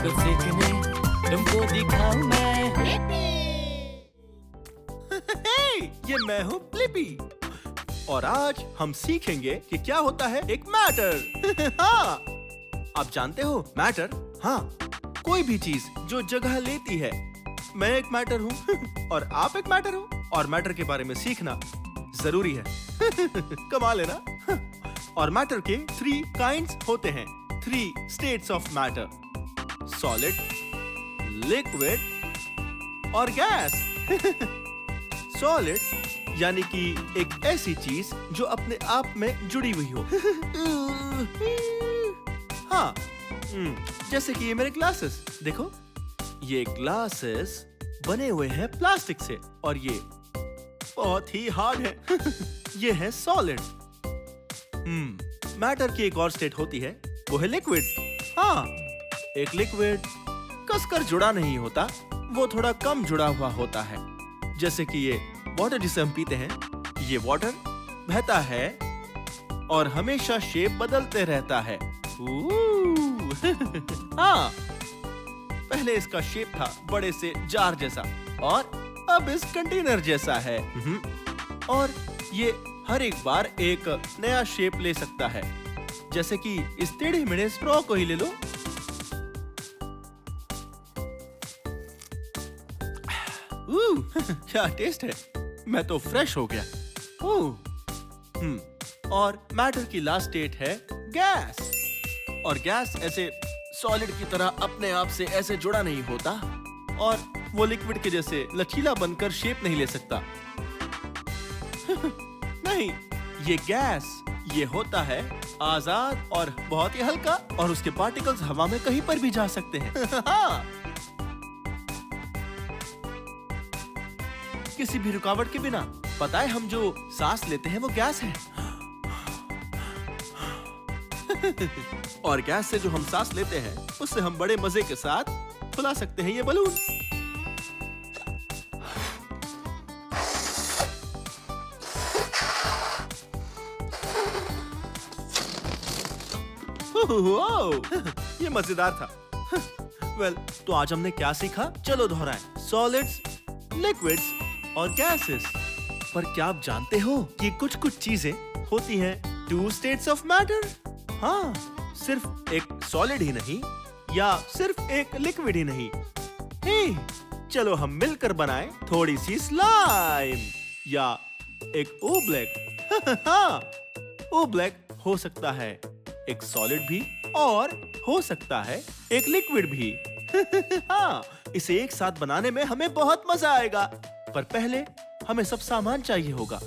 को सीखने तुमको दिखाऊं मैं। ये मैं हूँ ब्लिपी और आज हम सीखेंगे कि क्या होता है एक मैटर। हाँ, आप जानते हो मैटर? हाँ, कोई भी चीज जो जगह लेती है। मैं एक मैटर हूँ और आप एक मैटर हो और मैटर के बारे में सीखना जरूरी है। कमाल है ना? और मैटर के 3 काइंड्स होते हैं, 3 states of matter: solid, liquid और गैस। सॉलिड यानी कि एक ऐसी चीज जो अपने आप में जुड़ी हुई हो। हाँ, जैसे कि ये मेरे ग्लासेस देखो, ये ग्लासेस बने हुए हैं प्लास्टिक से और ये बहुत ही हार्ड है। ये है सॉलिड। मैटर की एक और स्टेट होती है, वो है लिक्विड। हाँ, एक लिक्विड कसकर जुड़ा नहीं होता, वो थोड़ा कम जुड़ा हुआ होता है। जैसे कि ये वाटर जिसे हम पीते हैं, ये वाटर बहता है और हमेशा शेप बदलते रहता है। हाँ, पहले इसका शेप था बड़े से जार जैसा और अब इस कंटेनर जैसा है। और ये हर एक बार एक नया शेप ले सकता है। जैसे कि इस टेढ़े मेढ़े स्ट्रॉ को ही ले लो। क्या टेस्ट है, मैं तो फ्रेश हो गया। और मैटर की लास्ट स्टेट है गैस। और गैस ऐसे सॉलिड की तरह अपने आप से ऐसे जुड़ा नहीं होता और वो लिक्विड के जैसे लचीला बनकर शेप नहीं ले सकता। नहीं, ये गैस ये होता है आजाद और बहुत ही हल्का और उसके पार्टिकल्स हवा में कहीं पर भी जा सकते हैं। हाँ। किसी भी रुकावट के बिना। पता है, हम जो सांस लेते हैं वो गैस है। और गैस से जो हम सांस लेते हैं उससे हम बड़े मजे के साथ फुला सकते हैं ये बलून। ये मजेदार था। वेल, तो आज हमने क्या सीखा? चलो दोहराएं। सॉलिड्स, लिक्विड्स और गैसेस। पर क्या आप जानते हो कि कुछ चीजें होती हैं 2 स्टेट्स ऑफ मैटर? हाँ, सिर्फ एक सॉलिड ही नहीं या सिर्फ एक लिक्विड ही नहीं। चलो हम मिलकर बनाएं थोड़ी सी स्लाइम या एक ओब्लेक। हाँ, ओब्लेक हो सकता है एक सॉलिड भी और हो सकता है एक लिक्विड भी। हाँ, इसे एक साथ बनाने में हमें बहुत मजा आएगा। पर पहले हमें सब सामान चाहिए होगा।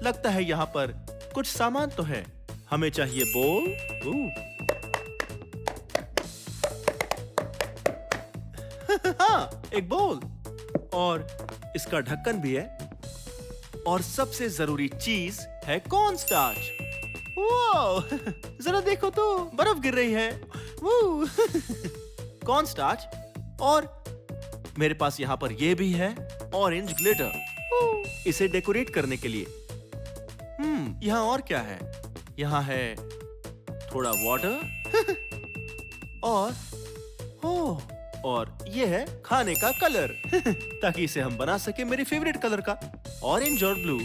लगता है यहाँ पर कुछ सामान तो है। हमें चाहिए बोल, हाँ, एक बोल और इसका ढक्कन भी है। और सबसे जरूरी चीज है कॉर्न स्टार्च। जरा देखो तो, बर्फ गिर रही है। Corn starch. और मेरे पास यहाँ पर ये भी है, ऑरेंज ग्लिटर, इसे डेकोरेट करने के लिए। यहाँ और क्या है? यहाँ है थोड़ा वाटर और ये है खाने का कलर। ताकि इसे हम बना सके मेरे फेवरेट कलर का, ऑरेंज और ब्लू।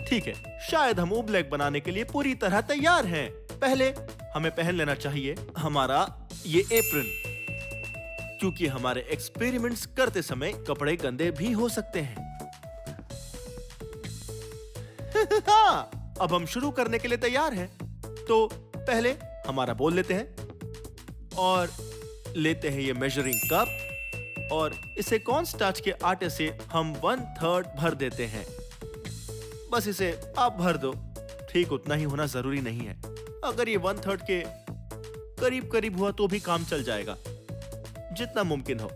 ठीक है, शायद हम ओब्लेक बनाने के लिए पूरी तरह तैयार हैं। पहले हमें पहन लेना चाहिए हमारा ये एप्रन, क्योंकि हमारे एक्सपेरिमेंट्स करते समय कपड़े गंदे भी हो सकते हैं। हाँ, अब हम शुरू करने के लिए तैयार हैं। तो पहले हमारा बोल लेते हैं और लेते हैं ये मेजरिंग कप और इसे कॉर्न स्टार्च के आटे से हम 1/3 भर देते हैं। बस इसे आप भर दो, ठीक उतना ही होना जरूरी नहीं है। अगर ये 1/3 के करीब करीब हुआ तो भी काम चल जाएगा, जितना मुमकिन हो।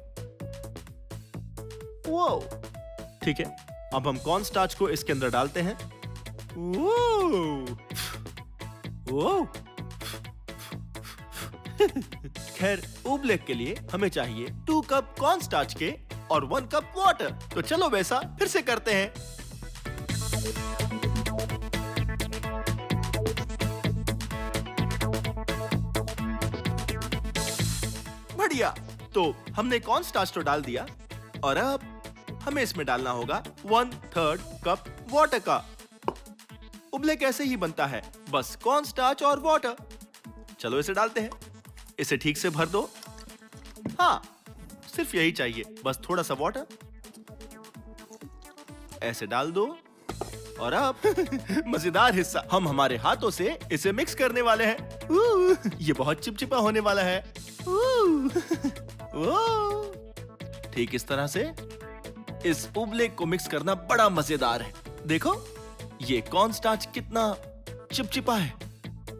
ठीक है, अब हम कॉर्न स्टार्च को इसके अंदर डालते हैं। खैर, ओब्लेक के लिए हमें चाहिए 2 कप कॉर्न स्टार्च के और 1 कप वाटर। तो चलो वैसा फिर से करते हैं। बढ़िया। तो हमने कॉर्न स्टार्च तो डाल दिया और अब हमें इसमें डालना होगा 1/3 कप वाटर का। उबले कैसे ही बनता है, बस कॉर्न स्टार्च और वाटर। चलो इसे डालते हैं। इसे ठीक से भर दो। हाँ, सिर्फ यही चाहिए, बस थोड़ा सा वाटर ऐसे डाल दो। और अब मजेदार हिस्सा, हम हमारे हाथों से इसे मिक्स करने वाले हैं। ये बहुत चिपचिपा होने वाला है। ठीक इस तरह से इस उबले को मिक्स करना बड़ा मजेदार है। देखो ये कॉर्न स्टार्च कितना चिपचिपा है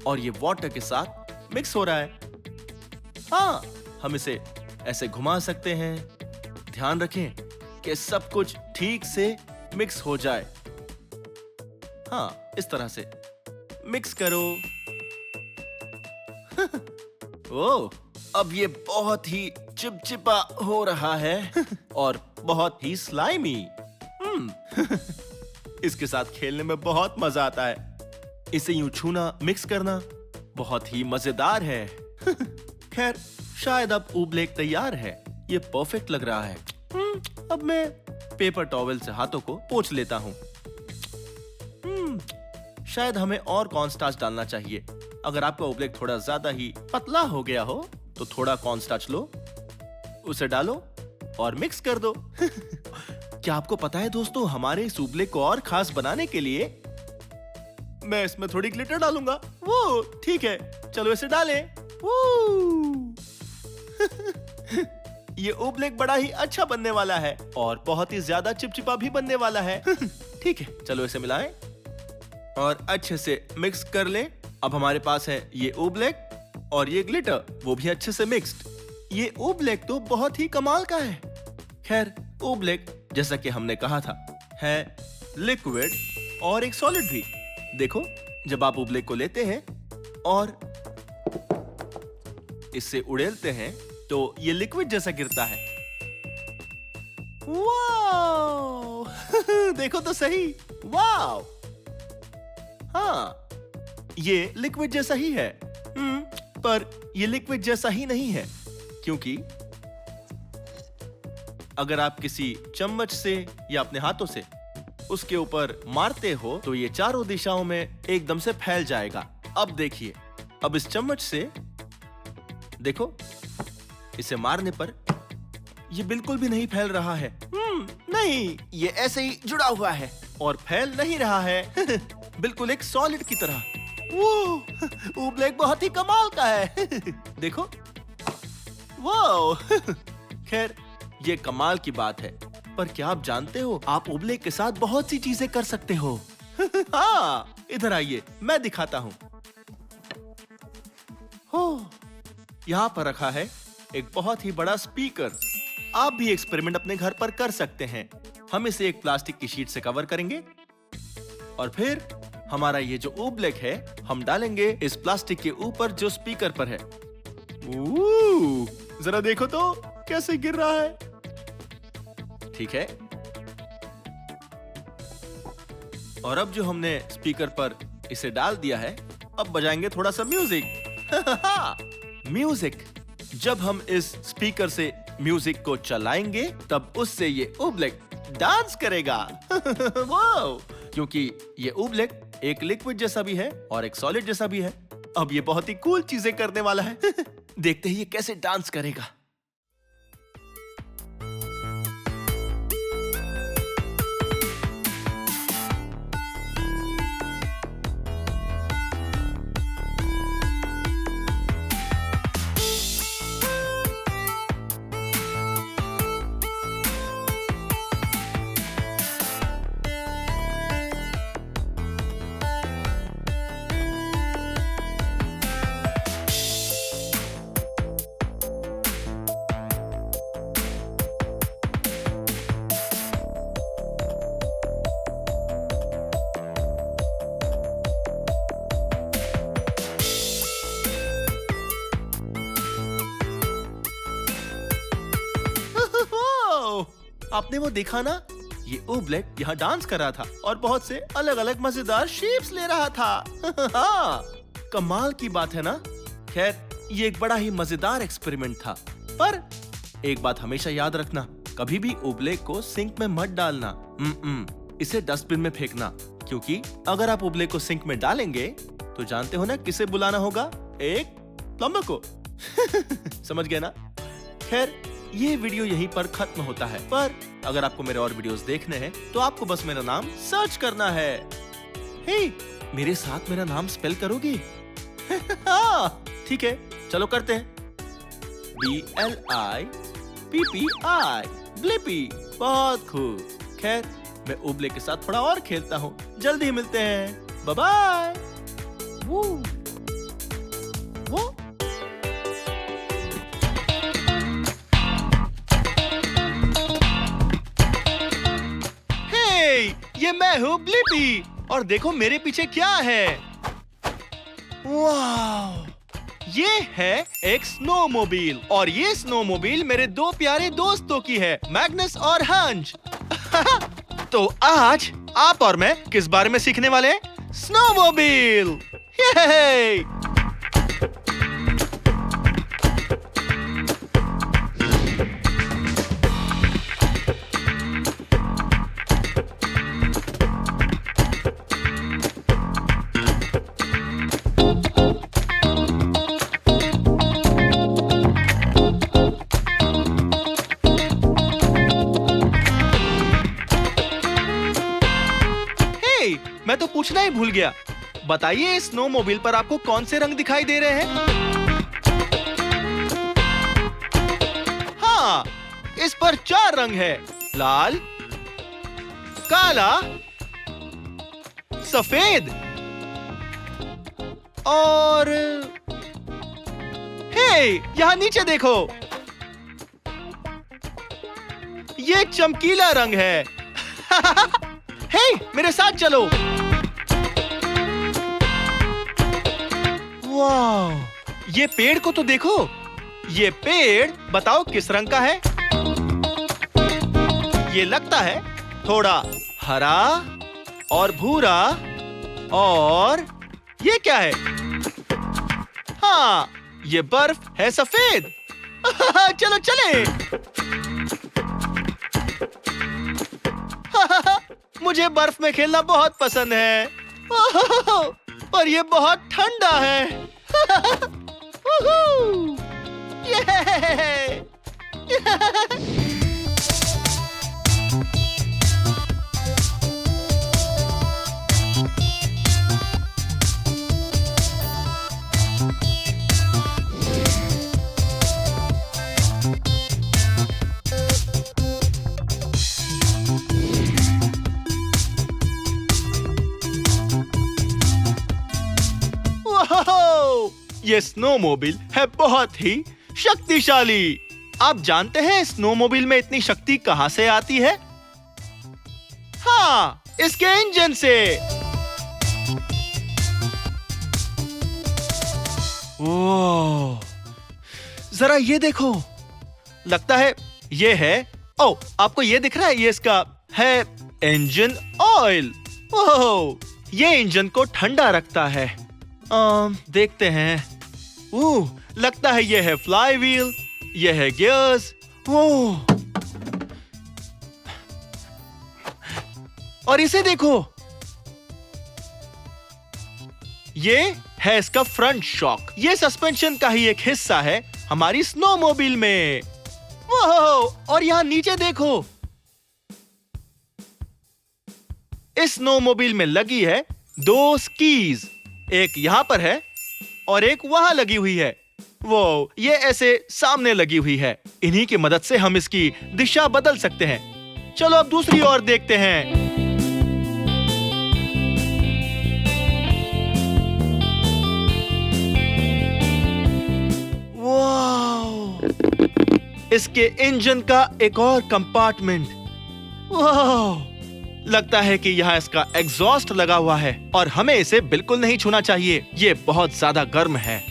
और ये वाटर के साथ मिक्स हो रहा है। हाँ, हम इसे ऐसे घुमा सकते हैं। ध्यान रखें कि सब कुछ ठीक से मिक्स हो जाए। हाँ, इस तरह से मिक्स करो। ओह, अब ये बहुत ही चिपचिपा हो रहा है और बहुत ही स्लाइमी। इसके साथ खेलने में बहुत मजा आता है। इसे यूं छूना, मिक्स करना बहुत ही मजेदार है। खैर, शायद अब उबलेक तैयार है। ये परफेक्ट लग रहा है। अब मैं पेपर टॉवेल से हाथों को पोंछ लेता हूँ। शायद हमें और कॉर्न स्टार्च डालना चाहिए। अगर आपका उबलेक थोड़ा ज्यादा ही पतला हो गया हो तो थोड़ा कॉर्न स्टार्च लो, उसे डालो और मिक्स कर दो। क्या आपको पता है दोस्तों, हमारे इस उबलेक को और खास बनाने के लिए मैं इसमें थोड़ी ग्लिटर डालूंगा। वो ठीक है, चलो इसे डालें। ये उबलेक बड़ा ही अच्छा बनने वाला है और बहुत ही ज्यादा चिपचिपा भी बनने वाला है। ठीक है, चलो इसे मिलाएं और अच्छे से मिक्स कर लें। अब हमारे पास है ये उबलेक और ये ग्लिटर, वो भी अच्छे से मिक्स्ड। ये उबलेक तो बहुत ही कमाल का है। खैर, उबलेक जैसा कि हमने कहा था है लिक्विड और एक सॉलिड भी। देखो, जब आप उबलेक को लेते हैं और इससे उड़ेलते हैं तो ये लिक्विड जैसा गिरता है। वाओ! देखो तो सही। वाओ! हाँ, ये लिक्विड जैसा ही है। पर ये लिक्विड जैसा ही नहीं है, क्योंकि अगर आप किसी चम्मच से या अपने हाथों से उसके ऊपर मारते हो तो ये चारों दिशाओं में एकदम से फैल जाएगा। अब देखिए, अब इस चम्मच से देखो, इसे मारने पर ये बिल्कुल भी नहीं फैल रहा है। नहीं, ये ऐसे ही जुड़ा हुआ है और फैल नहीं रहा है। बिल्कुल एक सॉलिड की तरह। वो उबलेक बहुत ही कमाल का है। देखो, वाओ! खैर, ये कमाल की बात है, पर क्या आप जानते हो, आप उबलेक के साथ बहुत सी चीजें कर सकते हो। हाँ, इधर आइए, मैं दिखाता हूँ। यहाँ पर रखा है एक बहुत ही बड़ा स्पीकर। आप भी एक्सपेरिमेंट अपने घर पर कर सकते हैं। हम इसे एक प्लास्टिक की शीट से कवर करेंगे और फिर हमारा ये जो उबलेक है हम डालेंगे इस प्लास्टिक के ऊपर जो स्पीकर पर है। जरा देखो तो कैसे गिर रहा है। ठीक है, और अब जो हमने स्पीकर पर इसे डाल दिया है, अब बजाएंगे थोड़ा सा म्यूजिक। म्यूजिक, जब हम इस स्पीकर से म्यूजिक को चलाएंगे तब उससे ये उबलेक डांस करेगा। वाओ! क्योंकि ये उबलेक एक लिक्विड जैसा भी है और एक सॉलिड जैसा भी है। अब ये बहुत ही कूल चीजें करने वाला है। देखते ही ये कैसे डांस करेगा। आपने वो देखा ना, ये उबलेक यहाँ डांस कर रहा था और बहुत से अलग अलग मजेदार शेप्स ले रहा था। हाँ, कमाल की बात है ना। खैर, ये एक बड़ा ही मजेदार एक्सपेरिमेंट था। पर एक बात हमेशा याद रखना, कभी भी उबले को सिंक में मत डालना। इसे डस्टबिन में फेंकना, क्योंकि अगर आप उबले को सिंक में डालेंगे तो जानते हो ना किसे बुलाना होगा? एक प्लम्बर को। समझ गए ना? खैर, ये वीडियो यहीं पर खत्म होता है, पर अगर आपको मेरे और वीडियोस देखने हैं तो आपको बस मेरा नाम सर्च करना है। हे, मेरे साथ मेरा नाम स्पेल करोगी? ठीक है, चलो करते हैं। BLIPPI, Blippi. बहुत खूब। खैर, मैं उबले के साथ थोड़ा और खेलता हूँ। जल्दी ही मिलते हैं। Bye bye. वो ये मैं हूँ ब्लिपी, और देखो मेरे पीछे क्या है। वाह, ये है एक स्नोमोबिल, और ये स्नोमोबिल मेरे दो प्यारे दोस्तों की है, मैग्नस और हंच। तो आज आप और मैं किस बारे में सीखने वाले हैं? स्नोमोबिल। मैं तो पूछना ही भूल गया, बताइए इस स्नोमोबिल पर आपको कौन से रंग दिखाई दे रहे हैं? हाँ, इस पर 4 रंग है, लाल, काला, सफेद और हे, यहाँ नीचे देखो, ये चमकीला रंग है। हे, मेरे साथ चलो। वाह, ये पेड़ को तो देखो। ये पेड़ बताओ किस रंग का है? ये लगता है थोड़ा हरा और भूरा, और ये क्या है? हाँ, ये बर्फ है, सफेद। चलो चले। मुझे बर्फ में खेलना बहुत पसंद है, पर ये बहुत ठंडा है। ये स्नोमोबिल है बहुत ही शक्तिशाली। आप जानते हैं स्नोमोबिल में इतनी शक्ति कहां से आती है? हाँ, इसके इंजन से। ओह, जरा ये देखो, लगता है ये है, ओ, आपको ये दिख रहा है, ये इसका है इंजन ऑयल। ओह, ये इंजन को ठंडा रखता है। देखते हैं। लगता है ये है फ्लाई व्हील, ये है गियर्स। और इसे देखो, ये है इसका फ्रंट शॉक। ये सस्पेंशन का ही एक हिस्सा है हमारी स्नोमोबिल में। और यहाँ नीचे देखो, इस स्नोमोबिल में लगी है 2 स्कीज, एक यहाँ पर है और एक वहां लगी हुई है। ये ऐसे सामने लगी हुई है। इन्हीं की मदद से हम इसकी दिशा बदल सकते हैं। चलो अब दूसरी ओर देखते हैं। वाह, इसके इंजन का एक और कंपार्टमेंट। वाह, लगता है कि यहाँ इसका एग्जॉस्ट लगा हुआ है और हमें इसे बिल्कुल नहीं छूना चाहिए, ये बहुत ज्यादा गर्म है।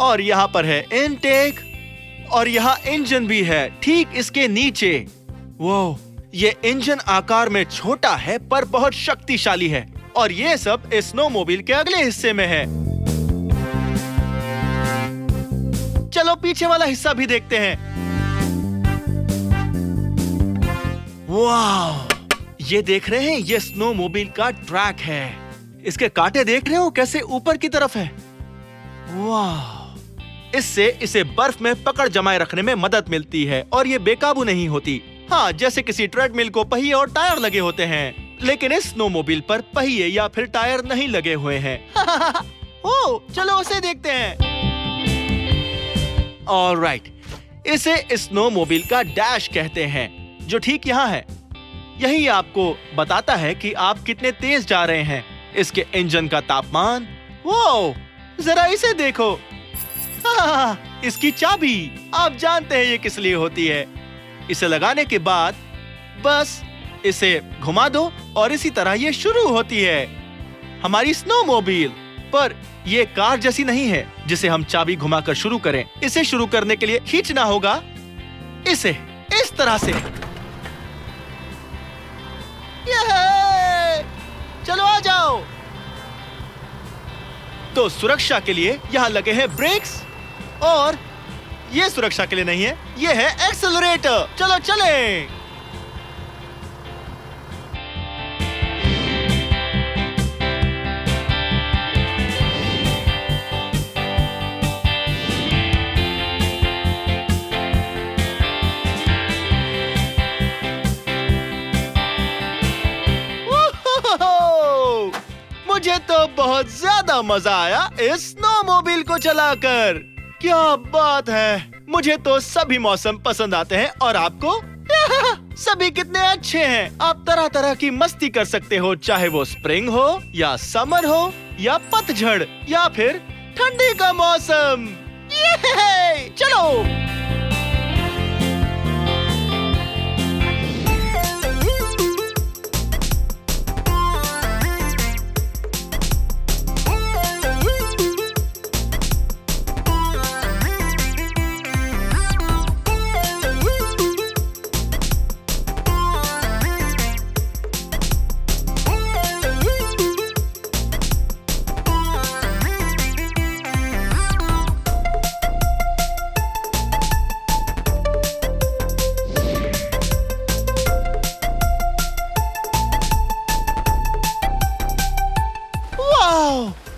और यहाँ पर है इनटेक, और यहाँ इंजन भी है ठीक इसके नीचे। ये इंजन आकार में छोटा है पर बहुत शक्तिशाली है, और ये सब इस स्नोमोबिल के अगले हिस्से में है। चलो पीछे वाला हिस्सा भी देखते हैं। वाह, ये देख रहे हैं, ये स्नोमोबाइल का ट्रैक है। इसके कांटे देख रहे हो कैसे ऊपर की तरफ है। वाह, इससे इसे बर्फ में पकड़ जमाए रखने में मदद मिलती है और ये बेकाबू नहीं होती। हाँ, जैसे किसी ट्रेडमिल को पहिए और टायर लगे होते हैं, लेकिन इस स्नोमोबाइल पर पहिए या फिर टायर नहीं लगे हुए हैं। ओ, चलो उसे देखते हैं। ऑलराइट, इसे स्नोमोबाइल का डैश कहते हैं, जो ठीक यहाँ है। यही आपको बताता है कि आप कितने तेज जा रहे हैं। इसके इंजन का तापमान, वो जरा इसे देखो। इसकी चाबी, आप जानते हैं ये किस लिए होती है। इसे लगाने के बाद बस इसे घुमा दो और इसी तरह ये शुरू होती है हमारी स्नोमोबाइल। पर ये कार जैसी नहीं है जिसे हम चाबी घुमाकर शुरू करें। इसे शुरू करने के लिए खींचना होगा इसे इस तरह से। चलो आ जाओ। तो सुरक्षा के लिए यहाँ लगे हैं ब्रेक्स, और ये सुरक्षा के लिए नहीं है, ये है एक्सेलरेटर। चलो चलें। मुझे तो बहुत ज्यादा मजा आया इस स्नोमोबाइल को चलाकर। क्या बात है, मुझे तो सभी मौसम पसंद आते हैं। और आपको? सभी कितने अच्छे हैं। आप तरह तरह की मस्ती कर सकते हो, चाहे वो स्प्रिंग हो या समर हो या पतझड़ या फिर ठंडी का मौसम। चलो।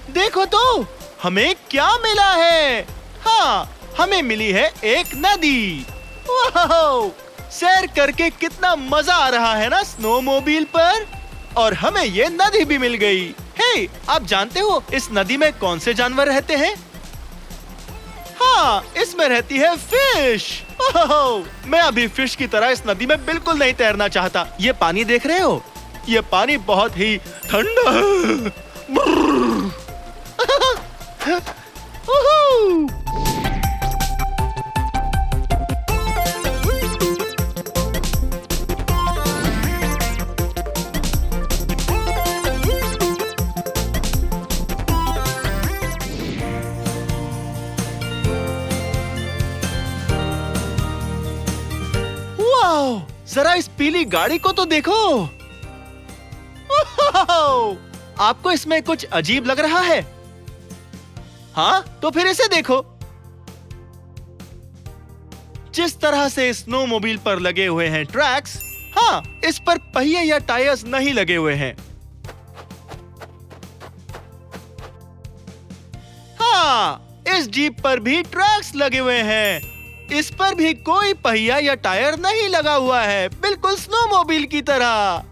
देखो तो हमें क्या मिला है। हाँ, हमें मिली है एक नदी। वाह, सैर करके कितना मजा आ रहा है ना स्नोमोबाइल पर। और हमें ये नदी भी मिल गई। हे, आप जानते हो इस नदी में कौन से जानवर रहते हैं? हाँ, इसमें रहती है फिश। मैं अभी फिश की तरह इस नदी में बिल्कुल नहीं तैरना चाहता। ये पानी देख रहे हो? ये पानी बहुत ही ठंडा है। वाओ, जरा इस पीली गाड़ी को तो देखो। आपको इसमें कुछ अजीब लग रहा है? हाँ, तो फिर इसे देखो। जिस तरह से स्नोमोबाइल पर लगे हुए हैं ट्रैक्स, हाँ, इस पर पहिए या टायर्स नहीं लगे हुए हैं। हाँ, इस जीप पर भी ट्रैक्स लगे हुए हैं। इस पर भी कोई पहिया या टायर नहीं लगा हुआ है, बिल्कुल स्नोमोबाइल की तरह।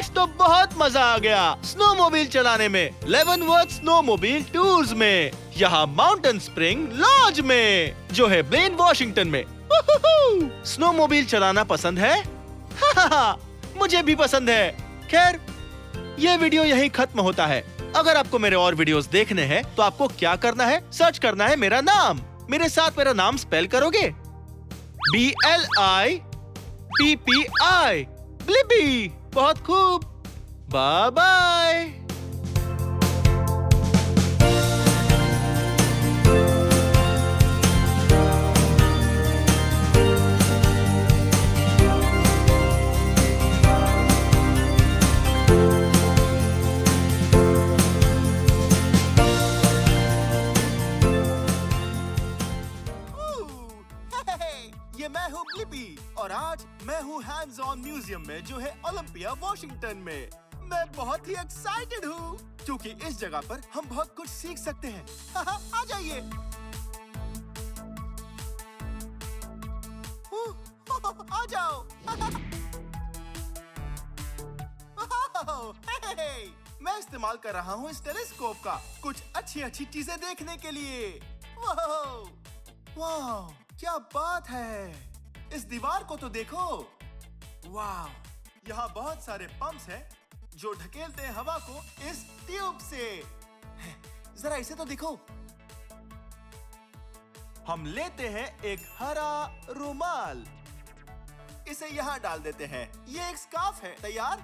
तो बहुत मजा आ गया स्नोमोबाइल चलाने में। लेवनवर्थ स्नोमोबाइल टूर्स में, यहाँ माउंटेन स्प्रिंग लॉज में, जो है ब्लेन वॉशिंगटन में। स्नोमोबाइल चलाना पसंद है? मुझे भी पसंद है। खैर, ये वीडियो यहीं खत्म होता है। अगर आपको मेरे और वीडियोस देखने हैं तो आपको क्या करना है? सर्च करना है मेरा नाम। मेरे साथ मेरा नाम स्पेल करोगे? BLIPPI, Blippi. बहुत खूब, बाय बाय। ये मैं हूँ ब्लिपी और आज मैं हूँ हैंड्स ऑन म्यूजियम में जो है ओलंपिया वॉशिंगटन में। मैं बहुत ही एक्साइटेड हूँ क्योंकि इस जगह पर हम बहुत कुछ सीख सकते हैं। आ जाइए। आ जाओ। मैं इस्तेमाल कर रहा हूँ इस टेलीस्कोप का कुछ अच्छी चीजें देखने के लिए। वाह, क्या बात है। इस दीवार को तो देखो। वाह, यहाँ बहुत सारे पंप्स हैं जो ढकेलते हैं हवा को इस ट्यूब से। जरा इसे तो देखो। हम लेते हैं एक हरा रुमाल, इसे यहाँ डाल देते हैं। ये एक स्कार्फ है। तैयार?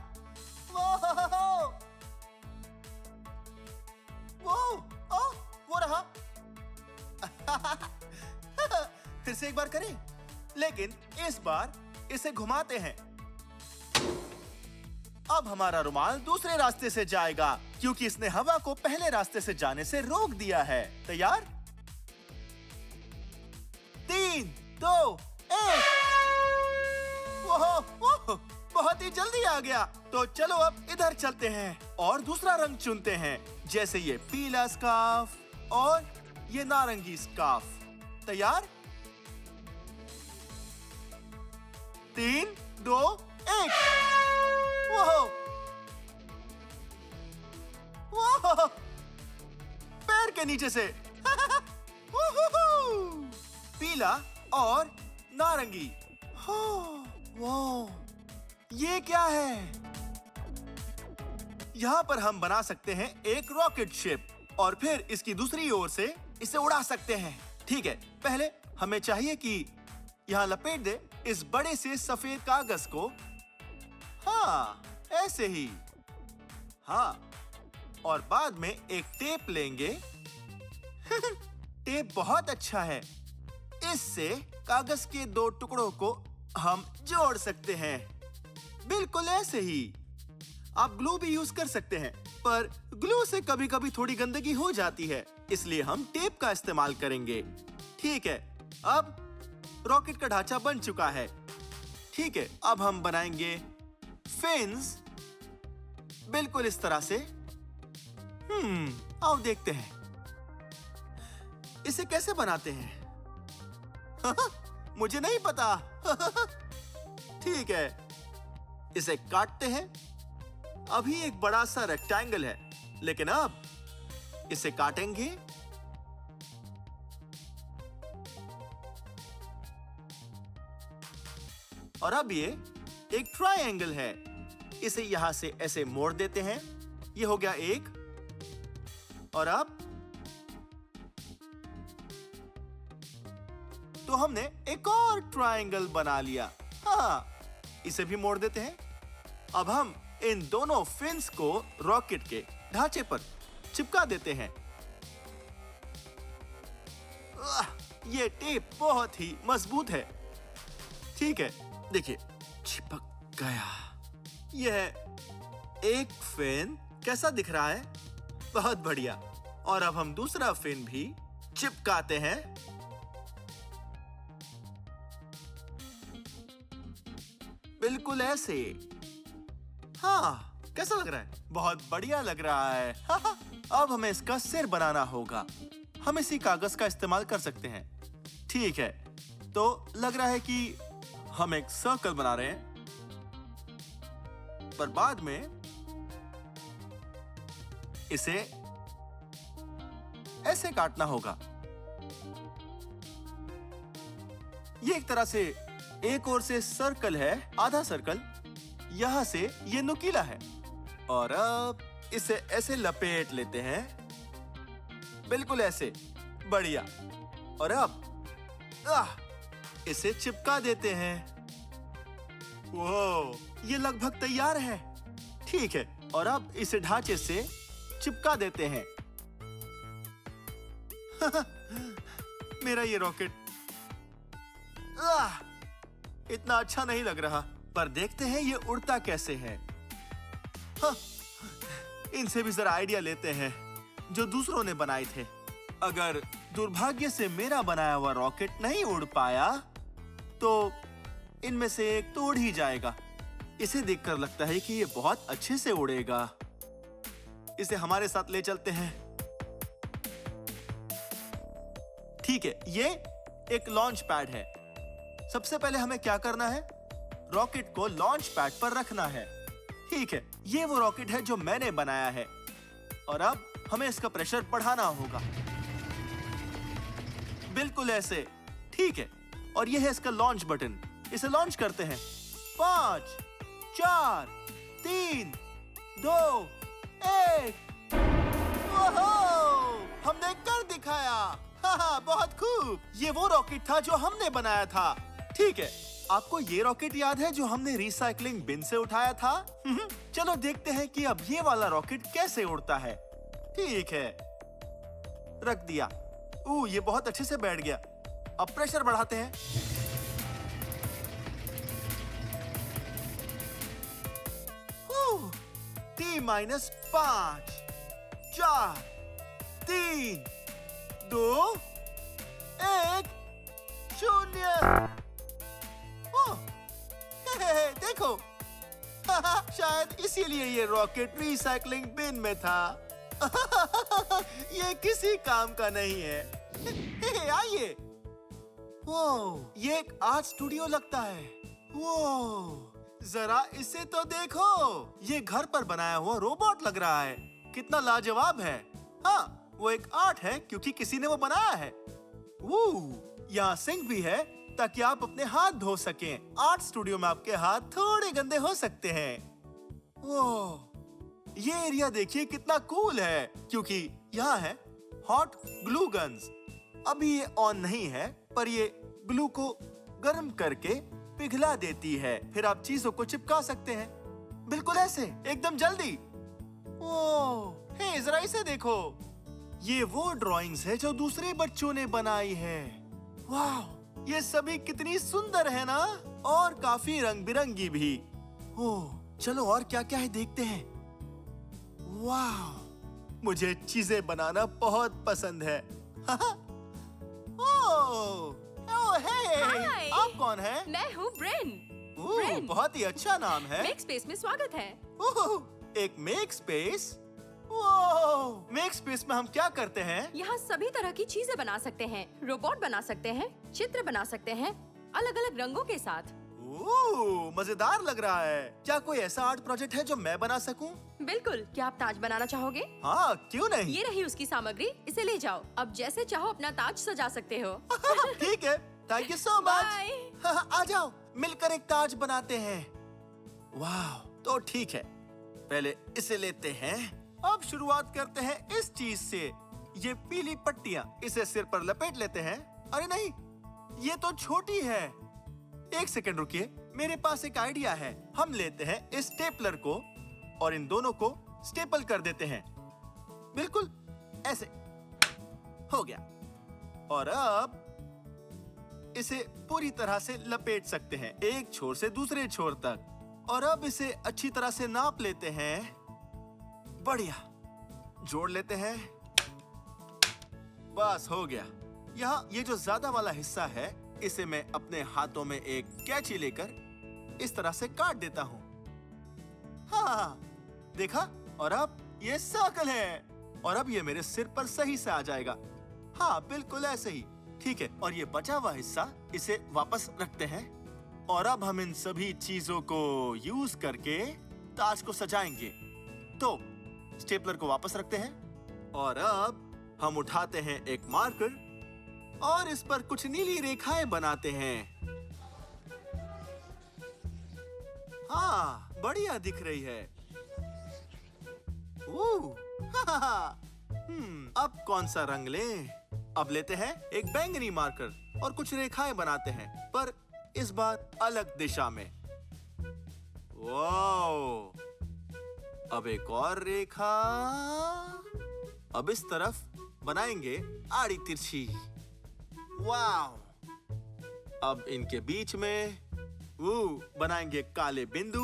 वो रहा। फिर से एक बार करें, लेकिन इस बार इसे घुमाते हैं। अब हमारा रुमाल दूसरे रास्ते से जाएगा क्योंकि इसने हवा को पहले रास्ते से जाने से रोक दिया है। तैयार? 3, 2, 1। ओह, बहुत ही जल्दी आ गया। तो चलो अब इधर चलते हैं और दूसरा रंग चुनते हैं, जैसे ये पीला स्कार्फ और ये नारंगी स्कार्फ। तैयार? 3, 2, 1। वो पैर के नीचे से। पीला और नारंगी। ये क्या है? यहाँ पर हम बना सकते हैं एक रॉकेट शिप और फिर इसकी दूसरी ओर से इसे उड़ा सकते हैं। ठीक है, पहले हमें चाहिए कि यहाँ लपेट दे इस बड़े से सफेद कागज को। हाँ, ऐसे ही। हाँ, और बाद में एक टेप लेंगे। टेप बहुत अच्छा है। इससे कागज के 2 टुकड़ों को हम जोड़ सकते हैं, बिल्कुल ऐसे ही। आप ग्लू भी यूज कर सकते हैं, पर ग्लू से कभी-कभी थोड़ी गंदगी हो जाती है, इसलिए हम टेप का इस्तेमाल करेंगे। ठीक है, अब रॉकेट का ढांचा बन चुका है। ठीक है, अब हम बनाएंगे फिन्स, बिल्कुल इस तरह से। आओ देखते हैं इसे कैसे बनाते हैं। मुझे नहीं पता। ठीक है, इसे काटते हैं। अभी एक बड़ा सा रेक्टेंगल है, लेकिन अब इसे काटेंगे। और अब ये एक ट्रायंगल है, इसे यहां से ऐसे मोड़ देते हैं। ये हो गया एक। और अब तो हमने एक और ट्रायंगल बना लिया। हाँ, इसे भी मोड़ देते हैं। अब हम इन दोनों फिन्स को रॉकेट के ढांचे पर चिपका देते हैं। ये टेप बहुत ही मजबूत है। ठीक है, देखिए, चिपक गया। यह एक फिन कैसा दिख रहा है? बहुत बढ़िया। और अब हम दूसरा फिन भी चिपकाते हैं। बिल्कुल ऐसे। हाँ, कैसा लग रहा है? बहुत बढ़िया लग रहा है। अब हमें इसका सिर बनाना होगा। हम इसी कागज का इस्तेमाल कर सकते हैं। ठीक है, तो लग रहा है कि हम एक सर्कल बना रहे हैं, पर बाद में इसे ऐसे काटना होगा। ये एक तरह से एक ओर से सर्कल है, आधा सर्कल। यहां से ये नुकीला है। और अब इसे ऐसे लपेट लेते हैं, बिल्कुल ऐसे। बढ़िया। और अब इसे चिपका देते हैं। वो ये लगभग तैयार है। ठीक है, और अब इसे ढांचे से चिपका देते हैं। मेरा ये रॉकेट इतना अच्छा नहीं लग रहा, पर देखते हैं ये उड़ता कैसे है। इनसे भी जरा आइडिया लेते हैं जो दूसरों ने बनाए थे। अगर दुर्भाग्य से मेरा बनाया हुआ रॉकेट नहीं उड़ पाया तो इनमें से एक तो उड़ ही जाएगा। इसे देखकर लगता है कि ये बहुत अच्छे से उड़ेगा। इसे हमारे साथ ले चलते हैं। ठीक है, ये एक लॉन्च पैड है। सबसे पहले हमें क्या करना है? रॉकेट को लॉन्च पैड पर रखना है। ठीक है, ये वो रॉकेट है जो मैंने बनाया है और अब हमें इसका प्रेशर बढ़ाना होगा। बिल्कुल ऐसे। ठीक है, और ये है इसका लॉन्च बटन। इसे लॉन्च करते हैं। 5, 4, 3, 2, 1। ओहो! हमने कर दिखाया। हाँ, बहुत खूब। ये वो रॉकेट था जो हमने बनाया था। ठीक है, आपको ये रॉकेट याद है जो हमने रिसाइकलिंग बिन से उठाया था? चलो देखते हैं कि अब ये वाला रॉकेट कैसे उड़ता है। ठीक है, रख दिया। ये बहुत अच्छे से बैठ गया। अब प्रेशर बढ़ाते हैं। T-5, 4, 3, 2, 1, 0। देखो, शायद इसीलिए ये रॉकेट रिसाइकलिंग बिन में था। ये किसी काम का नहीं है। आइए। ये एक आर्ट स्टूडियो लगता है। जरा इसे तो देखो। ये घर पर बनाया हुआ रोबोट लग रहा है। कितना लाजवाब है। हाँ, वो एक आर्ट है क्योंकि किसी ने वो बनाया है। यहाँ सिंक भी है ताकि आप अपने हाथ धो सकें। आर्ट स्टूडियो में आपके हाथ थोड़े गंदे हो सकते हैं। ये एरिया देखिए कितना कूल है क्योंकि यहाँ है हॉट ग्लू गन्स। अभी ये ऑन नहीं है, पर ये ग्लू को गर्म करके पिघला देती है। फिर आप चीजों को चिपका सकते हैं। बिल्कुल ऐसे, एकदम जल्दी। हे, जरा इसे देखो। ये वो ड्राइंग्स है जो दूसरे बच्चों ने बनाई है। वाह, ये सभी कितनी सुंदर है ना, और काफी रंग बिरंगी भी। चलो और क्या क्या है देखते हैं। वाह, मुझे चीजें बनाना बहुत पसंद है। हे, आप कौन हैं? मैं हूँ ब्रेन। बहुत ही अच्छा नाम है। मेक स्पेस में स्वागत है। एक मेक स्पेस। मेक स्पेस में हम क्या करते हैं? यहाँ सभी तरह की चीजें बना सकते हैं। रोबोट बना सकते हैं, चित्र बना सकते हैं, अलग अलग रंगों के साथ। मजेदार लग रहा है। क्या कोई ऐसा आर्ट प्रोजेक्ट है जो मैं बना सकूं? बिल्कुल। क्या आप ताज बनाना चाहोगे? हाँ, क्यों नहीं। ये रही उसकी सामग्री, इसे ले जाओ। अब जैसे चाहो अपना ताज सजा सकते हो। ठीक है, थैंक यू सो मच। आ जाओ, मिलकर एक ताज बनाते हैं। वाह, तो ठीक है, पहले इसे लेते हैं। अब शुरुआत करते हैं इस चीज से। ये पीली पट्टियाँ, इसे सिर पर लपेट लेते हैं। अरे नहीं, ये तो छोटी है। एक सेकंड रुकिए, मेरे पास एक आइडिया है। हम लेते हैं इस स्टेपलर को और इन दोनों को स्टेपल कर देते हैं। बिल्कुल ऐसे। हो गया। और अब इसे पूरी तरह से लपेट सकते हैं, एक छोर से दूसरे छोर तक। और अब इसे अच्छी तरह से नाप लेते हैं। बढ़िया, जोड़ लेते हैं। बस हो गया। यहाँ ये जो ज्यादा वाला हिस्सा है, इसे मैं अपने हाथों में एक कैंची लेकर इस तरह से काट देता हूँ। हाँ, देखा? और अब ये सर्कल है। और अब ये मेरे सिर पर सही से आ जाएगा। हाँ, बिल्कुल ऐसे ही। ठीक है, और ये बचा हुआ हिस्सा इसे वापस रखते हैं। और अब हम इन सभी चीजों को यूज करके ताज को सजाएंगे। तो स्टेपलर को वापस रखते हैं और अब हम उठाते हैं एक मार्कर और इस पर कुछ नीली रेखाएं बनाते हैं। हाँ, बढ़िया दिख रही है। अब कौन सा रंग लें? अब लेते हैं एक बैंगनी मार्कर और कुछ रेखाएं बनाते हैं, पर इस बार अलग दिशा में। वाओ! अब एक और रेखा। अब इस तरफ बनाएंगे आड़ी तिरछी। वाओ! अब इनके बीच में बनाएंगे काले बिंदु।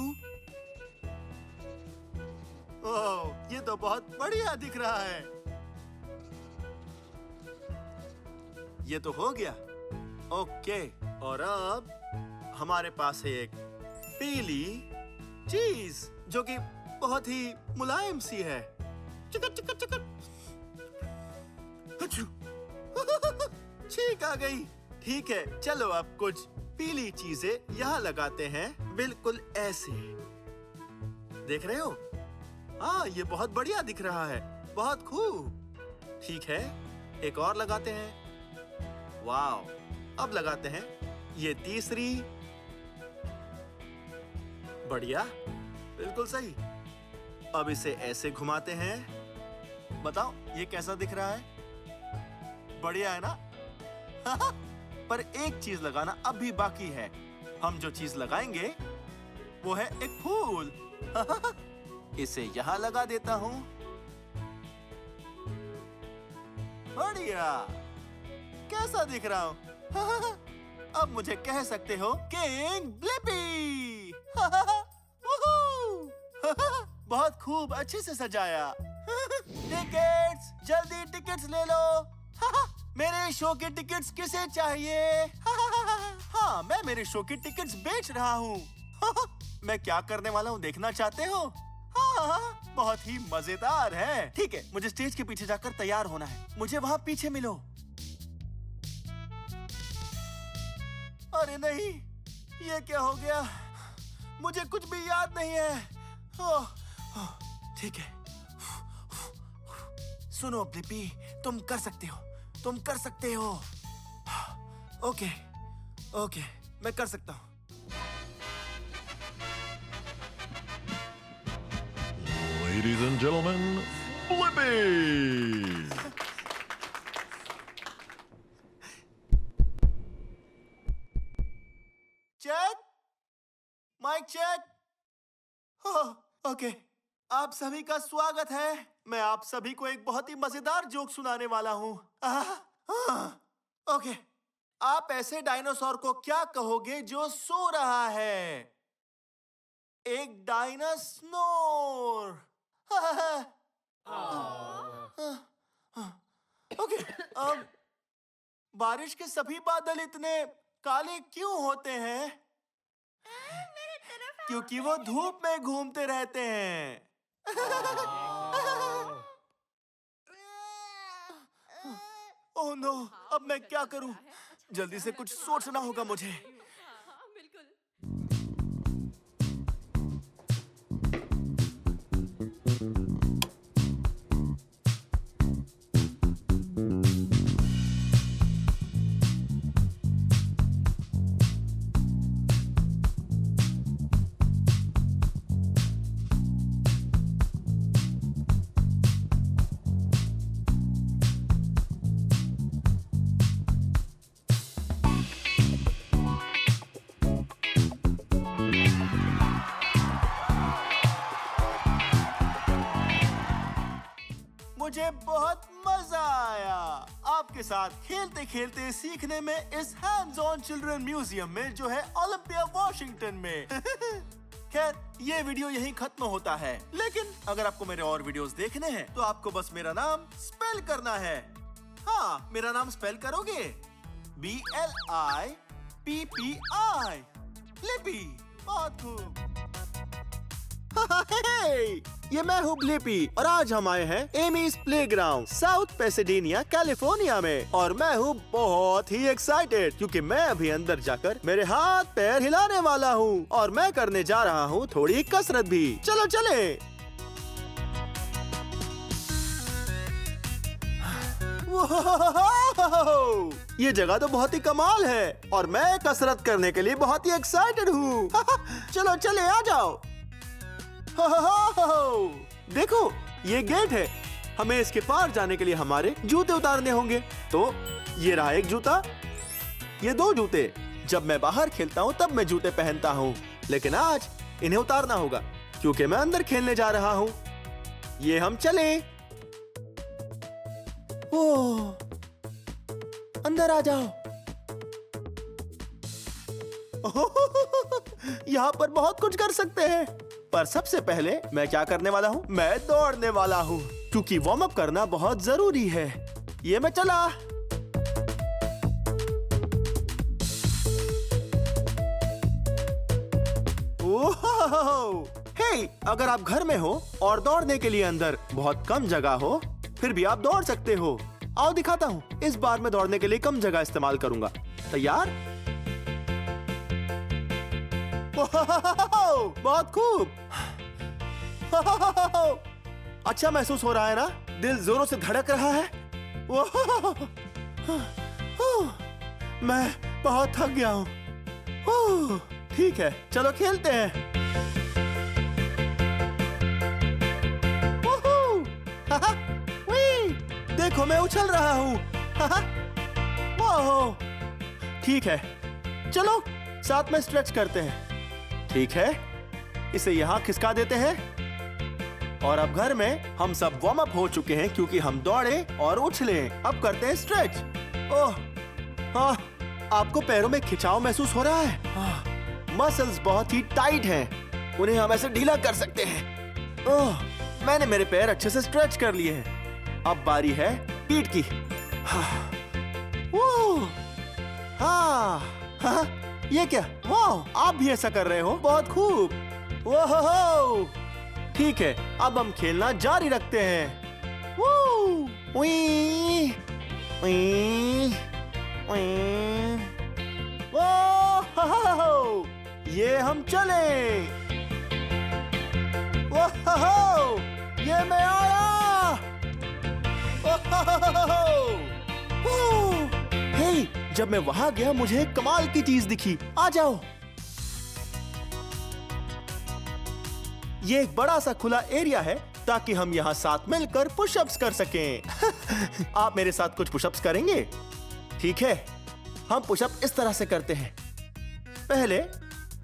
ओह, ये तो बहुत बढ़िया दिख रहा है। ये तो हो गया। ओके, और अब हमारे पास है एक पीली चीज जो कि बहुत ही मुलायम सी है। चिकट चिकट चिकट। छींक आ गई। ठीक है, चलो अब कुछ पीली चीजें यहाँ लगाते हैं, बिल्कुल ऐसे। देख रहे हो? हाँ, ये बहुत बढ़िया दिख रहा है। बहुत खूब। ठीक है, एक और लगाते हैं। वाव! अब लगाते हैं ये तीसरी। बढ़िया, बिल्कुल सही। अब इसे ऐसे घुमाते हैं। बताओ, ये कैसा दिख रहा है? बढ़िया है ना? पर एक चीज लगाना अब भी बाकी है। हम जो चीज लगाएंगे वो है एक फूल। इसे यहां लगा देता हूं। बढ़िया, कैसा दिख रहा हूं? अब मुझे कह सकते हो किंग ब्लिपी। बहुत खूब, अच्छे से सजाया। टिकट्स, जल्दी टिकट्स ले लो। मेरे शो के टिकट्स किसे चाहिए? हाँ, मैं मेरे शो के टिकट्स बेच रहा हूँ। मैं क्या करने वाला हूँ देखना चाहते हो? हाँ, बहुत ही मजेदार है। ठीक है, मुझे स्टेज के पीछे जाकर तैयार होना है। मुझे वहाँ पीछे मिलो। अरे नहीं, ये क्या हो गया? मुझे कुछ भी याद नहीं है। ठीक है, सुनो ब्लिपी, तुम कर सकते हो। तुम कर सकते हो। ओके, ओके, मैं कर सकता हूँ। Ladies and gentlemen, Blippi! Check, mic check. Okay, आप सभी का स्वागत है। मैं आप सभी को एक बहुत ही मजेदार जोक सुनाने वाला हूँ। ओके, आप ऐसे डायनासोर को क्या कहोगे जो सो रहा है? एक डायनासोर। ओके, अब बारिश के सभी बादल इतने काले क्यों होते हैं? क्योंकि वो धूप में घूमते रहते हैं। ओह नो, अब मैं क्या करूं? जल्दी से कुछ सोचना होगा मुझे। मुझे बहुत मजा आया आपके साथ खेलते खेलते सीखने में इस हैंड्स ऑन चिल्ड्रन म्यूजियम में जो है ओलंपिया वॉशिंगटन में। खैर, ये वीडियो यहीं खत्म होता है, लेकिन अगर आपको मेरे और वीडियोस देखने हैं तो आपको बस मेरा नाम स्पेल करना है। हाँ, मेरा नाम स्पेल करोगे? BLIPPI, Blippi. बहुत खूब। ये मैं हूँ ब्लिपी और आज हम आए हैं एमीज प्लेग्राउंड साउथ पैसेडेनिया कैलिफोर्निया में। और मैं हूँ बहुत ही एक्साइटेड क्योंकि मैं अभी अंदर जाकर मेरे हाथ पैर हिलाने वाला हूँ और मैं करने जा रहा हूँ थोड़ी कसरत भी। चलो चले। ये जगह तो बहुत ही कमाल है और मैं कसरत करने के लिए बहुत ही एक्साइटेड हूँ। चलो चले, आ जाओ। देखो, ये गेट है। हमें इसके पार जाने के लिए हमारे जूते उतारने होंगे। तो ये रहा एक जूता, ये दो जूते। जब मैं बाहर खेलता हूँ तब मैं जूते पहनता हूँ, लेकिन आज इन्हें उतारना होगा क्योंकि मैं अंदर खेलने जा रहा हूँ। ये हम चले। ओह, अंदर आ जाओ। यहाँ पर बहुत कुछ कर सकते हैं, पर सबसे पहले मैं क्या करने वाला हूँ? मैं दौड़ने वाला हूँ क्योंकि वार्म अप करना बहुत जरूरी है। ये मैं चला। हे, अगर आप घर में हो और दौड़ने के लिए अंदर बहुत कम जगह हो, फिर भी आप दौड़ सकते हो। आओ दिखाता हूँ। इस बार मैं दौड़ने के लिए कम जगह इस्तेमाल करूंगा। तैयार? बहुत खूब। अच्छा महसूस हो रहा है ना? दिल जोरों से धड़क रहा है। मैं बहुत थक गया हूँ। ठीक है, चलो खेलते हैं। देखो मैं उछल रहा हूँ। ठीक है, चलो साथ में स्ट्रेच करते हैं। ठीक है, इसे यहाँ खिसका देते हैं। और अब घर में हम सब वार्म अप हो चुके हैं क्योंकि हम दौड़े और उछले। अब करते हैं स्ट्रेच। ओह, हाँ, आपको पैरों में खिंचाव महसूस हो रहा है? मसल्स बहुत ही टाइट हैं, उन्हें हम ऐसे ढीला कर सकते हैं। ओह, मैंने मेरे पैर अच्छे से स्ट्रेच कर लिए हैं। अब बारी है पीठ की। हाँ, ये क्या? वाह, आप भी ऐसा कर रहे हो? बहुत खूब। वाह, ठीक है, अब हम खेलना जारी रखते हैं। ये हम चले। ये मैं आया। हे, जब मैं वहां गया मुझे एक कमाल की चीज दिखी। आ जाओ। ये एक बड़ा सा खुला एरिया है ताकि हम यहाँ साथ मिलकर पुशअप्स कर सकें। आप मेरे साथ कुछ पुशअप्स करेंगे? ठीक है, हम पुशअप इस तरह से करते हैं। पहले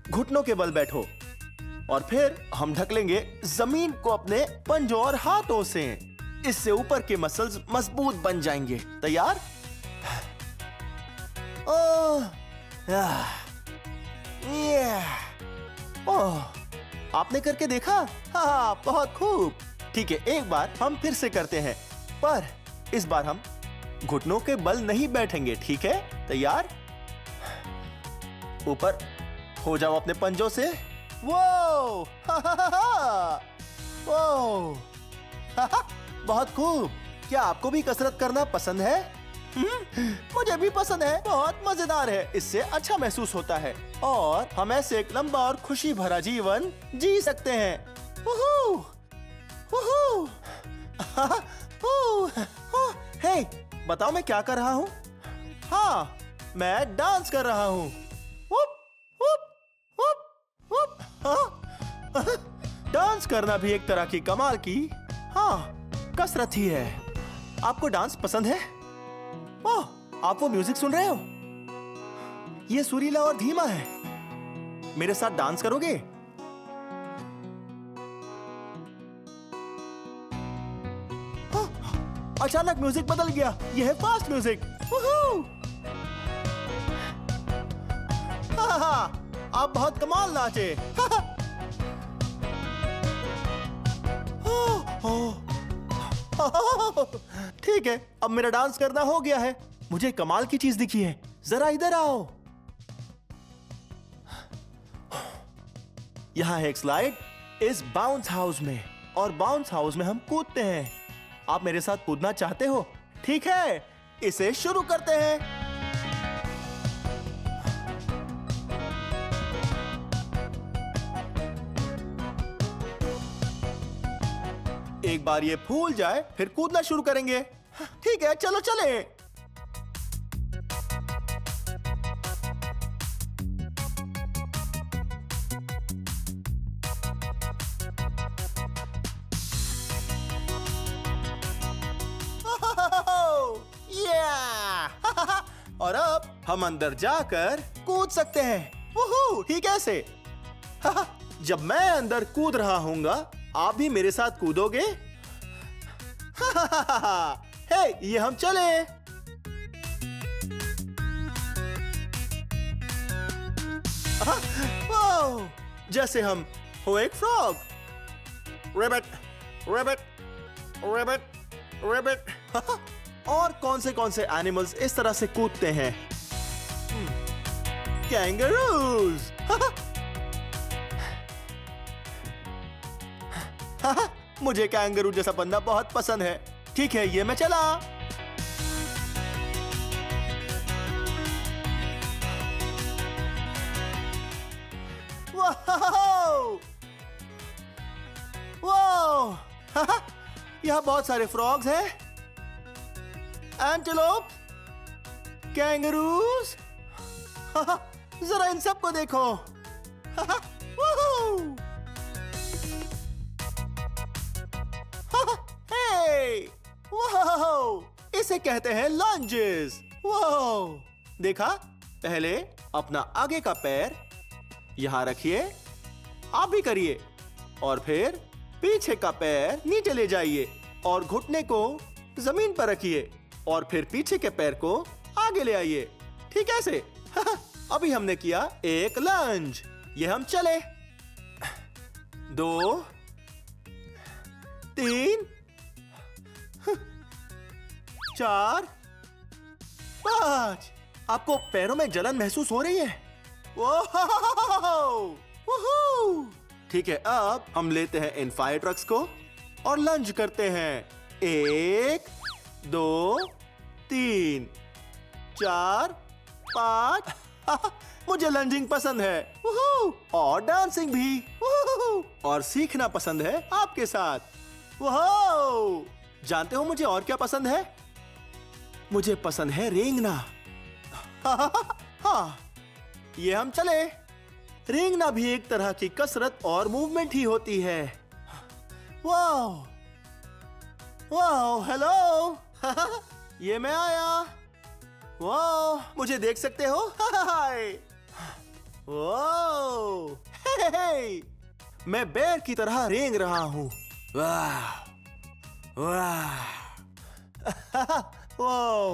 घुटनों के बल बैठो और फिर हम ढक लेंगे जमीन को अपने पंजों और हाथों से। इससे ऊपर के मसल्स मजबूत बन जाएंगे। तैयार? ओह, आपने करके देखा? हाँ, बहुत खूब। ठीक है, एक बार हम फिर से करते हैं, पर इस बार हम घुटनों के बल नहीं बैठेंगे। ठीक है, तैयार? ऊपर हो जाओ अपने पंजों से। वो बहुत खूब। क्या आपको भी कसरत करना पसंद है? मुझे भी पसंद है, बहुत मजेदार है। इससे अच्छा महसूस होता है और हम ऐसे एक लंबा और खुशी भरा जीवन जी सकते हैं। हे, बताओ मैं क्या कर रहा हूँ? हाँ, मैं डांस कर रहा हूँ। डांस करना भी एक तरह की कमाल की, हाँ, कसरत ही है। आपको डांस पसंद है? ओह, आप वो म्यूजिक सुन रहे हो? ये सुरीला और धीमा है। मेरे साथ डांस करोगे? अचानक म्यूजिक बदल गया। यह है फास्ट म्यूजिक। आप बहुत कमाल नाचे। ठीक है, अब मेरा डांस करना हो गया है। मुझे कमाल की चीज दिखी है, जरा इधर आओ। यहाँ है एक स्लाइड इस बाउंस हाउस में, और बाउंस हाउस में हम कूदते हैं। आप मेरे साथ कूदना चाहते हो? ठीक है, इसे शुरू करते हैं। एक बार ये फूल जाए फिर कूदना शुरू करेंगे। ठीक है, चलो चले। और अब हम अंदर जाकर कूद सकते हैं। वूहू, ठीक ऐसे। जब मैं अंदर कूद रहा हूँगा, आप भी मेरे साथ कूदोगे? हे, ये हम चले। वाह, जैसे हम हो एक frog. Rabbit, rabbit, rabbit, rabbit. और कौन से एनिमल्स इस तरह से कूदते हैं? कैंगरूज। मुझे कैंगरू जैसा बनना बहुत पसंद है। ठीक है, ये मैं चला। वाह! वाह! यहाँ बहुत सारे फ्रॉग्स हैं, एंटीलोप, कैंगरूज। जरा इन सबको देखो। हे! वाह! इसे कहते हैं लंजेस। वाह! देखा? पहले अपना आगे का पैर यहां रखिए, आप भी करिए, और फिर पीछे का पैर नीचे ले जाइए और घुटने को जमीन पर रखिए और फिर पीछे के पैर को आगे ले आइए। ठीक है ऐसे। अभी हमने किया एक लंज। ये हम चले। 2 3 4 5। आपको पैरों में जलन महसूस हो रही है? वूहू! ठीक है, अब हम लेते हैं इन फायर ट्रक्स को और लंज करते हैं। 1 2 3 4 5। मुझे लंजिंग पसंद है। वूहू! और डांसिंग भी। वूहू! और सीखना पसंद है आपके साथ। वूहू! जानते हो मुझे और क्या पसंद है? मुझे पसंद है रेंगना। हाँ, ये हम चले। रेंगना भी एक तरह की कसरत और मूवमेंट ही होती है। वाह! वाह! हेलो! ये मैं आया। वाह! मुझे देख सकते हो? हाय! वाह! हे! मैं बेर की तरह रेंग रहा हूँ। वाह! वाह! वाह!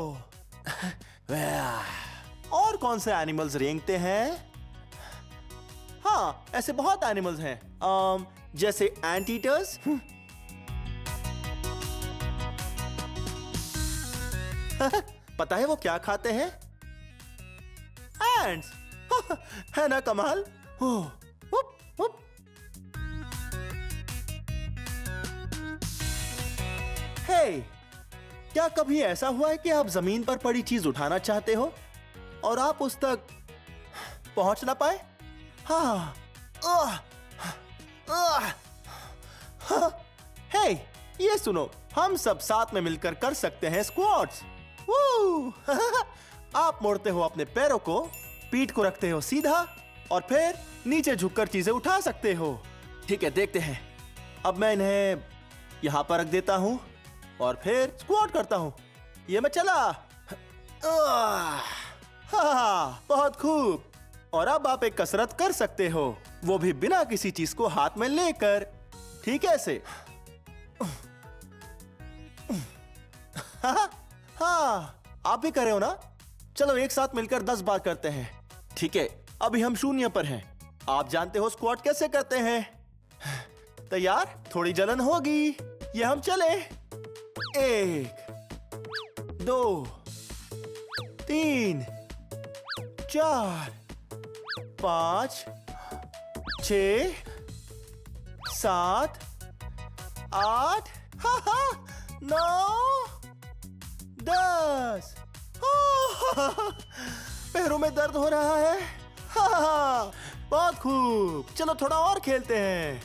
और कौन से एनिमल्स रेंगते हैं? हाँ, ऐसे बहुत एनिमल्स हैं, जैसे एंट ईटर्स। पता है वो क्या खाते हैं? एंट्स। है ना कमाल? Hoop, hoop. हे, क्या कभी ऐसा हुआ है कि आप जमीन पर पड़ी चीज उठाना चाहते हो और आप उस तक पहुंच ना पाए? हाँ। हे, ये सुनो, हम सब साथ में मिलकर कर सकते हैं स्क्वाट्स। आप मोड़ते हो अपने पैरों को, पीठ को रखते हो सीधा और फिर नीचे झुककर चीजें उठा सकते हो। ठीक है, देखते हैं। अब मैं इन्हें यहां पर रख देता हूं और फिर स्क्वाट करता हूं। ये मैं चला। हाँ, बहुत खूब। और अब आप एक कसरत कर सकते हो, वो भी बिना किसी चीज को हाथ में लेकर। ठीक है ऐसे। हाँ, आप भी कर रहे हो ना? चलो एक साथ मिलकर 10 बार करते हैं। ठीक है, अभी हम 0 पर हैं। आप जानते हो स्क्वाट कैसे करते हैं? तैयार? थोड़ी जलन होगी। ये हम चले। 1 2 3 4 5 6 7 8 9 10। पैरों में दर्द हो रहा है। बहुत खूब। चलो थोड़ा और खेलते हैं।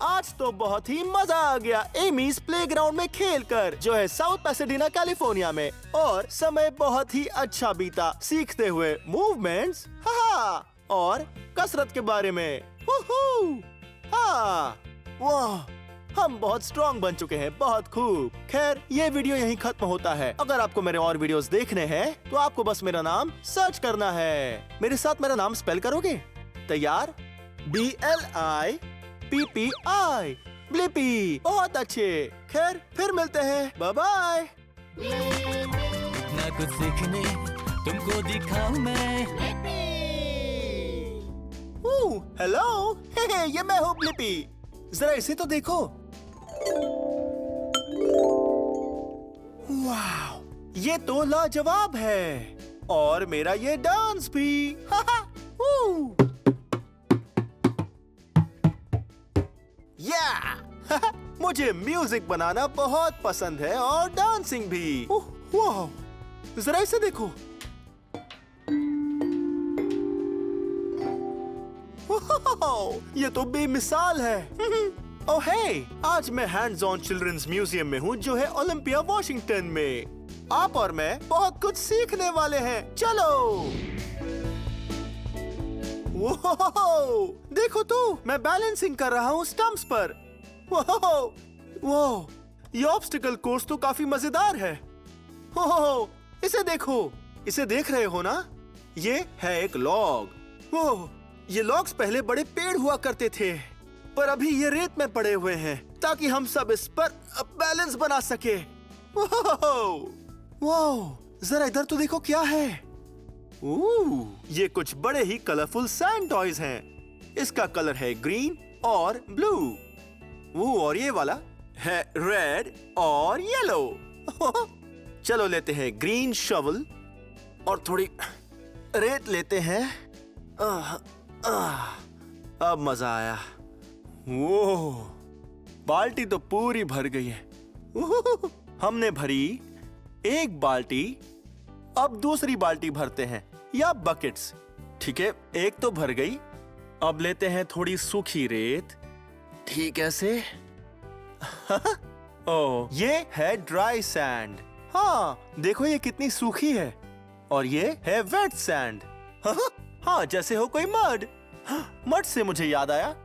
आज तो बहुत ही मजा आ गया एमीज प्लेग्राउंड में खेलकर, जो है साउथ पैसाडीना कैलिफोर्निया में। और समय बहुत ही अच्छा बीता सीखते हुए मूवमेंट्स और कसरत के बारे में। हाँ, वाह, हम बहुत स्ट्रॉन्ग बन चुके हैं, बहुत खूब। खैर, ये वीडियो यहीं खत्म होता है। अगर आपको मेरे और वीडियोस देखने हैं तो आपको बस मेरा नाम सर्च करना है। मेरे साथ मेरा नाम स्पेल करोगे? तैयार? BLIPPI, Blippi. बहुत अच्छे। खैर, फिर मिलते हैं। Bye bye. इतना कुछ सीखने तुमको दिखाऊं मैं। हेलो, ये मैं हूँ ब्लिपी। जरा इसे तो देखो। वाह, ये तो लाजवाब है। और मेरा ये डांस भी। मुझे म्यूजिक बनाना बहुत पसंद है और डांसिंग भी। वाह, जरा इसे देखो। ये तो बेमिसाल है। ओह हे, आज मैं हैंड्स ऑन चिल्ड्रंस म्यूजियम में हूँ जो है ओलंपिया वॉशिंगटन में। आप और मैं बहुत कुछ सीखने वाले हैं। चलो। वो देखो तो, मैं बैलेंसिंग कर रहा हूँ स्टंप्स पर। वो ये ऑब्स्टिकल कोर्स तो काफी मजेदार है। इसे देखो। इसे देख रहे हो ना? ये है एक लॉग। ये लॉग्स पहले बड़े पेड़ हुआ करते थे, पर अभी ये रेत में पड़े हुए हैं ताकि हम सब इस पर बैलेंस बना सके। वाह, जरा इधर तो देखो क्या है। ये कुछ बड़े ही कलरफुल सैंड टॉयज हैं। इसका कलर है ग्रीन और ब्लू। और ये वाला है रेड और येलो। चलो लेते हैं ग्रीन शवल और थोड़ी रेत लेते हैं। अब मजा आया। बाल्टी तो पूरी भर गई है। हमने भरी एक बाल्टी, अब दूसरी बाल्टी भरते हैं, या बकेट्स। ठीक है, एक तो भर गई। अब लेते हैं थोड़ी सूखी रेत। ठीक ऐसे। ओह, ये है ड्राई सैंड। हाँ, देखो ये कितनी सूखी है। और ये है वेट सैंड। हाँ, जैसे हो कोई मड। मड से मुझे याद आया,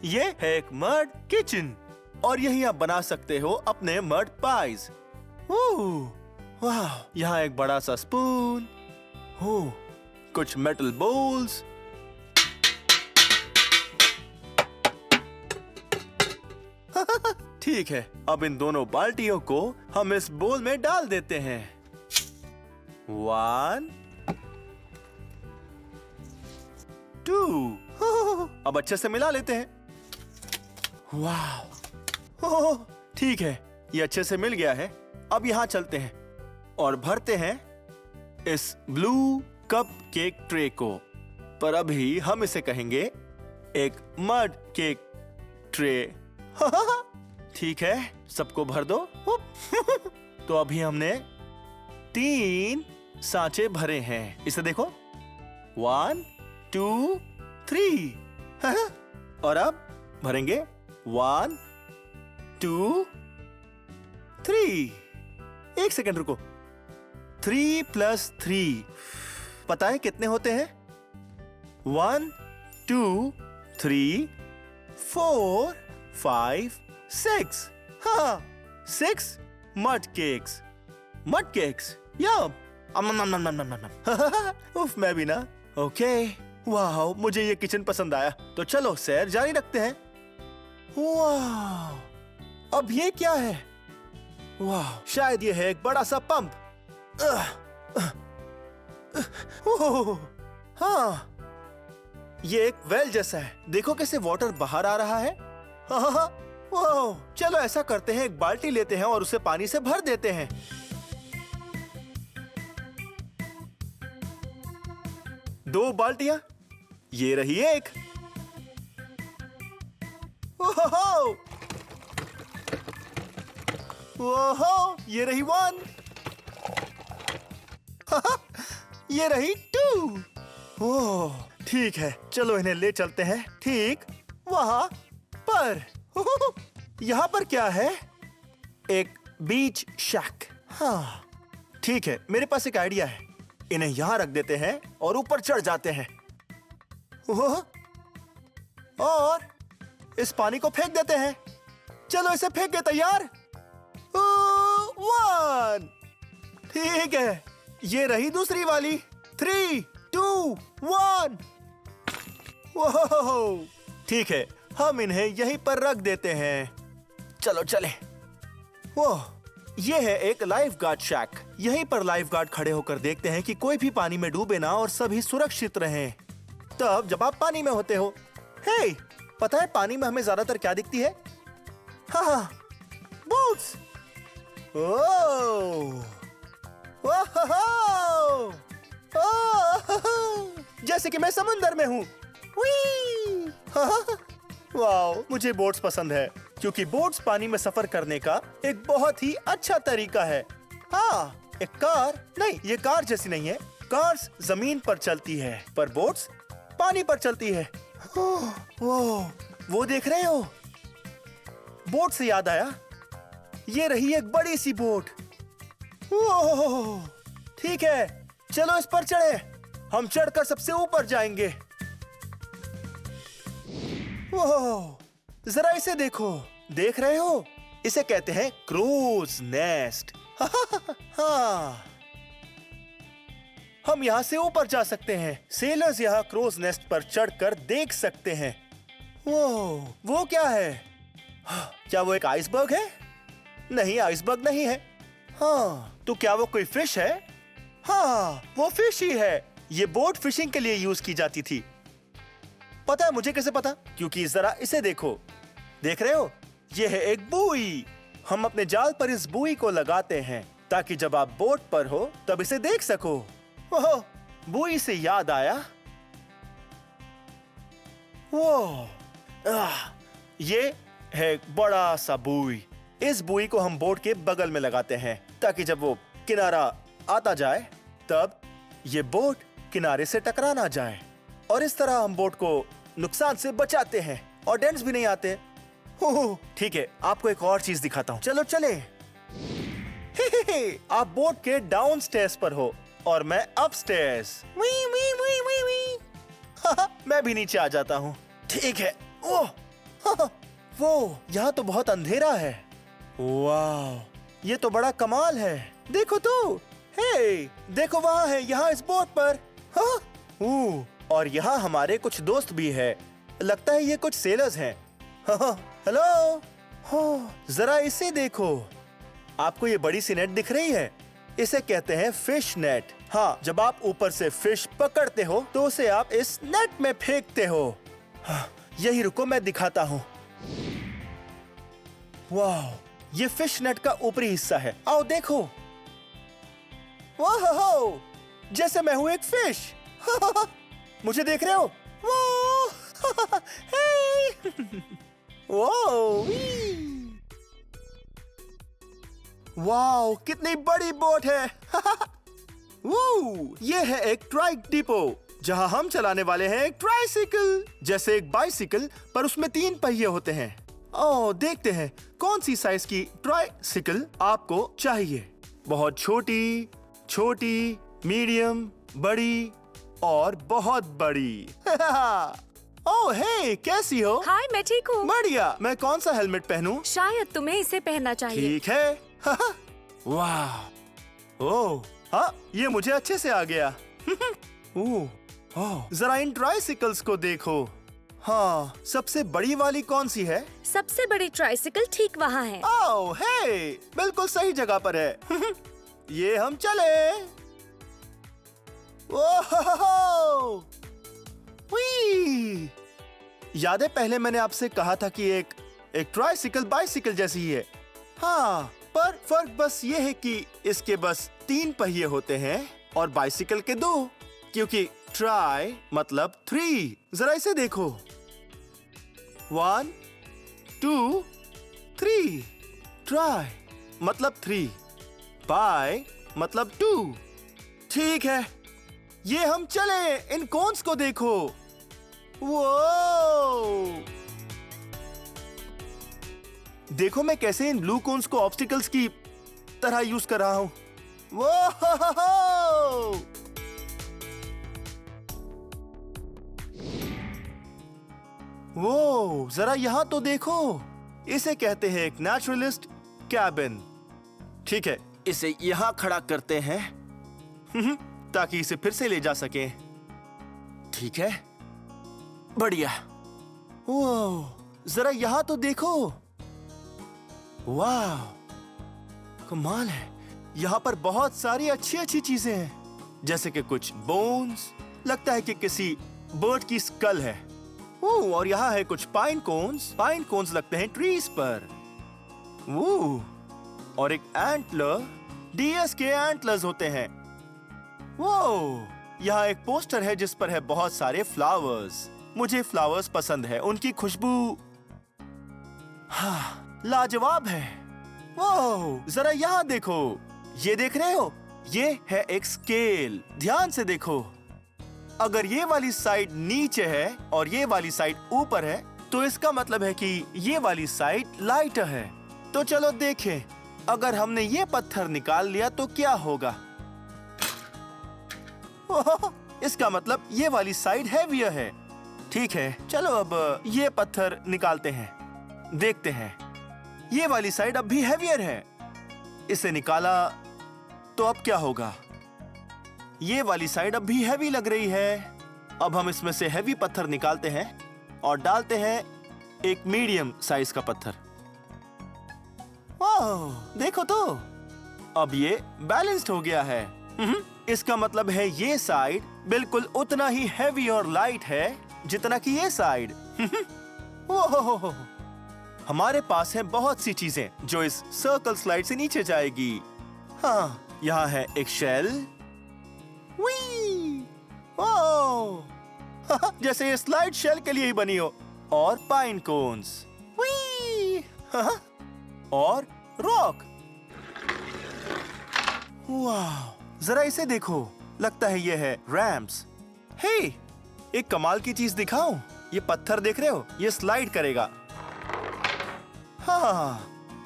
ये है एक मड किचन। और यही आप बना सकते हो अपने मड पाइज। वाह, यहाँ एक बड़ा सा स्पून, कुछ मेटल बोल्स, ठीक है। अब इन दोनों बाल्टियों को हम इस बोल में डाल देते हैं। 1 2। अब अच्छे से मिला लेते हैं। वाह, ठीक है, ये अच्छे से मिल गया है। अब यहाँ चलते हैं और भरते हैं इस ब्लू कप केक ट्रे को। पर अभी हम इसे कहेंगे एक मड केक ट्रे। ठीक है, सबको भर दो। तो अभी हमने 3 सांचे भरे हैं। इसे देखो, 1 2 3। और अब भरेंगे 1 2 3। एक सेकंड रुको। 3 + 3 पता है कितने होते हैं? 1 2 3 4 5 6। हाँ, 6 मड केक्स। मड केक्स, यम। उफ, मैं भी ना। ओके, वाह, मुझे ये किचन पसंद आया। तो चलो सैर जारी रखते हैं। वाह, अब ये क्या है? वाह, शायद ये है एक बड़ा सा पंप। हाँ, ये एक वेल जैसा है। देखो कैसे वाटर बाहर आ रहा है। वाह, चलो ऐसा करते हैं, एक बाल्टी लेते हैं और उसे पानी से भर देते हैं। दो बाल्टियां, ये रही एक। ओहो, ओहो, ये रही 1। ये रही 2। ओह, ठीक है, चलो इन्हें ले चलते हैं ठीक वहां पर। यहाँ पर क्या है? एक बीच शैक। हाँ, ठीक है, मेरे पास एक आइडिया है। इन्हें यहाँ रख देते हैं और ऊपर चढ़ जाते हैं। और इस पानी को फेंक देते हैं। चलो इसे फेंक के तैयार। 1। ठीक है, ये रही दूसरी वाली। 3, 2, 1। वो ठीक है, हम इन्हें यहीं पर रख देते हैं। चलो चले। वो ये है एक लाइफ गार्ड शैक। यहीं पर लाइफ गार्ड खड़े होकर देखते हैं कि कोई भी पानी में डूबे ना और सभी सुरक्षित रहें। तब जब आप पानी में होते हो, हे, पता है पानी में हमें ज्यादातर क्या दिखती है? हाँ, बोट्स। जैसे कि मैं समुंदर में हूँ। वाओ, मुझे बोट्स पसंद है क्योंकि बोट्स पानी में सफर करने का एक बहुत ही अच्छा तरीका है। हाँ, एक कार नहीं, ये कार जैसी नहीं है। कार्स जमीन पर चलती है पर बोट्स पानी पर चलती है। वो देख रहे हो? बोट से याद आया, ये रही एक बड़ी सी बोट। ठीक है, चलो इस पर चढ़े। हम चढ़कर सबसे ऊपर जाएंगे। जरा इसे देखो, देख रहे हो? इसे कहते हैं क्रोज नेस्ट। हाँ, हम यहाँ से ऊपर जा सकते हैं। सेलर्स यहाँ क्रोज नेस्ट पर चढ़कर देख सकते हैं। वो क्या है? क्या वो एक आइसबर्ग है? नहीं, आइसबर्ग नहीं है। हाँ, तो क्या वो कोई फिश है? हाँ, वो फिश ही है। ये बोट फिशिंग के लिए यूज की जाती थी। पता है मुझे कैसे पता? क्योंकि जरा इसे देखो, देख रहे हो? ये है एक बुई। हम अपने जाल पर इस बुई को लगाते हैं ताकि जब आप बोट पर हो तब इसे देख सको। ओह, बुई से याद आया, ये है एक बड़ा सा बुई। इस बुई को हम बोट के बगल में लगाते हैं ताकि जब वो किनारा आता जाए तब ये बोट किनारे से टकरा ना जाए। और इस तरह हम बोट को नुकसान से बचाते हैं और डेंट्स भी नहीं आते। ठीक है, आपको एक और चीज दिखाता हूँ। चलो चले। आप बोट के डाउन स्टेयर्स पर हो और मैं अप स्टेयर्स। मैं भी नीचे आ जाता हूँ। ठीक है। ओह, वो यहाँ तो बहुत अंधेरा है। वाह, ये तो बड़ा कमाल है। देखो तो, हे, देखो वहाँ है, यहाँ इस बोट पर। और यहाँ हमारे कुछ दोस्त भी है। लगता है ये कुछ सेलर्स हैं। हेलो, जरा इसे देखो। आपको ये बड़ी सी नेट दिख रही है? इसे कहते हैं फिश नेट। हाँ, जब आप ऊपर से फिश पकड़ते हो तो उसे आप इस नेट में फेंकते हो। यही रुको, मैं दिखाता हूँ। वाह, ये फिश नेट का ऊपरी हिस्सा है। आओ देखो। वाह, जैसे मैं हूँ एक फिश। मुझे देख रहे हो? वाओ, कितनी बड़ी बोट है। ये है एक ट्राइक डिपो जहां हम चलाने वाले हैं एक ट्राइसिकल, जैसे एक बाइसिकल पर उसमें 3 पहिए होते हैं। ओह, देखते हैं कौन सी साइज की ट्राइसिकल आपको चाहिए। बहुत छोटी, छोटी, मीडियम, बड़ी और बहुत बड़ी। ओह हे, कैसी हो? हाय, मैं ठीक हूँ। बढ़िया। मैं कौन सा हेलमेट पहनूं? शायद तुम्हें इसे पहनना चाहिए। ठीक है। वाह, ओह, हाँ, ये मुझे अच्छे से आ गया। ओह, जरा इन ट्राइसिकल्स को देखो। हाँ, सबसे बड़ी वाली कौन सी है? सबसे बड़ी ट्राइसिकल ठीक वहाँ है। ओह हे, बिल्कुल सही जगह पर है। ये हम चले। ओह, याद है पहले मैंने आपसे कहा था कि एक ट्राइसिकल बाइसिकल जैसी ही है। हाँ, पर फर्क बस ये है कि इसके बस 3 पहिए होते हैं और बाइसिकल के 2, क्योंकि ट्राई मतलब 3। जरा इसे देखो। 1, 2, 3। ट्राई मतलब 3, बाय मतलब 2। ठीक है, ये हम चले। इन कोन्स को देखो। वो देखो मैं कैसे इन ब्लू कोन्स को ऑब्स्टिकल्स की तरह यूज कर रहा हूं। वो जरा यहाँ तो देखो, इसे कहते हैं एक नेचुरलिस्ट कैबिन। ठीक है, इसे यहाँ खड़ा करते हैं ताकि इसे फिर से ले जा सके। ठीक है, बढ़िया। वो जरा यहाँ तो देखो, वाह कमाल है। यहाँ पर बहुत सारी अच्छी अच्छी चीजें हैं, जैसे कि कुछ बोन्स, लगता है कि किसी बर्ड की स्कल है। ओह, और यहाँ है कुछ पाइन कोन्स लगते हैं ट्रीज पर। ओह, और एक एंटलर, डियर्स के एंटलर्स होते हैं। वो यहाँ एक पोस्टर है जिस पर है बहुत सारे फ्लावर्स। मुझे फ्लावर्स पसंद है, उनकी खुशबू हाँ लाजवाब है। वो जरा यहाँ देखो, ये देख रहे हो, ये है एक स्केल। ध्यान से देखो, अगर ये वाली साइड नीचे है और ये वाली साइड ऊपर है तो इसका मतलब है कि ये वाली साइड लाइटर है। तो चलो देखें, अगर हमने ये पत्थर निकाल लिया तो क्या होगा? इसका मतलब ये वाली साइड हैवियर है। ठीक है, चलो अब ये पत्थर निकालते हैं, देखते हैं। ये वाली साइड अब भी हैवियर है। इसे निकाला तो अब क्या होगा? ये वाली साइड अब भी हैवी लग रही है। अब हम इसमें से हैवी पत्थर निकालते हैं और डालते हैं एक मीडियम साइज का पत्थर। वाह, देखो तो, अब ये बैलेंस्ड हो गया है। इसका मतलब है ये साइड बिल्कुल उतना ही हैवी और लाइट है जितना कि ये साइड। ओह, हमारे पास है बहुत सी चीजें जो इस सर्कल स्लाइड से नीचे जाएगी। हाँ, यहाँ है एक शेल। ओह, जैसे ये स्लाइड शेल के लिए ही बनी हो। और पाइन कोन्स, और रॉक। वाह, जरा इसे देखो, लगता है ये है रैम्प्स। हे, एक कमाल की चीज दिखाऊं? ये पत्थर देख रहे हो, ये स्लाइड करेगा। हाँ,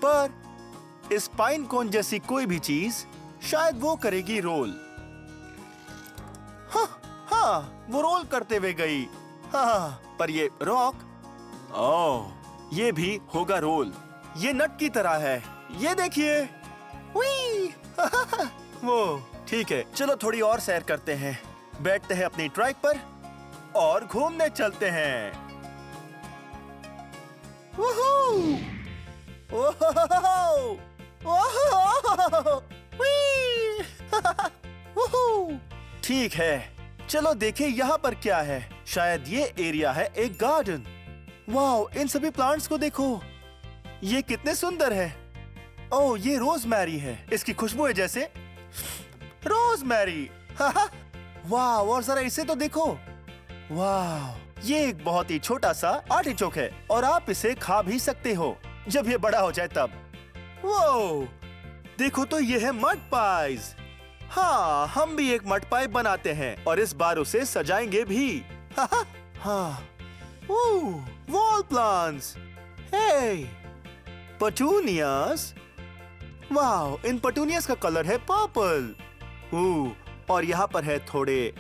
पर इस पाइन कोन जैसी कोई भी चीज शायद वो करेगी रोल। हाँ, वो रोल करते हुए गई। हाँ, पर ये रॉक, ओह, ये भी होगा रोल। ये नट की तरह है, ये देखिए। वो ठीक है, चलो थोड़ी और सैर करते हैं। बैठते हैं अपनी ट्राइक पर और घूमने चलते हैं। वूहू! ओहो! ओहो! वी! वूहू! ठीक है, चलो देखें यहाँ पर क्या है। शायद ये एरिया है एक गार्डन। वाओ, इन सभी प्लांट्स को देखो, ये कितने सुंदर है। ओह, ये रोजमेरी है, इसकी खुशबू है जैसे रोजमेरी। वाह, और जरा इसे तो देखो। वाह, ये एक बहुत ही छोटा सा आर्टिचोक है और आप इसे खा भी सकते हो जब ये बड़ा हो जाए तब। वो देखो तो, ये है मड पाइज। हाँ, हम भी एक मड पाई बनाते हैं और इस बार उसे सजाएंगे भी। हाँ, वॉल प्लांट्स, हे, पेटूनियास। वाह, इन पेटूनियास का कलर है पर्पल। और यहाँ पर है थोड़े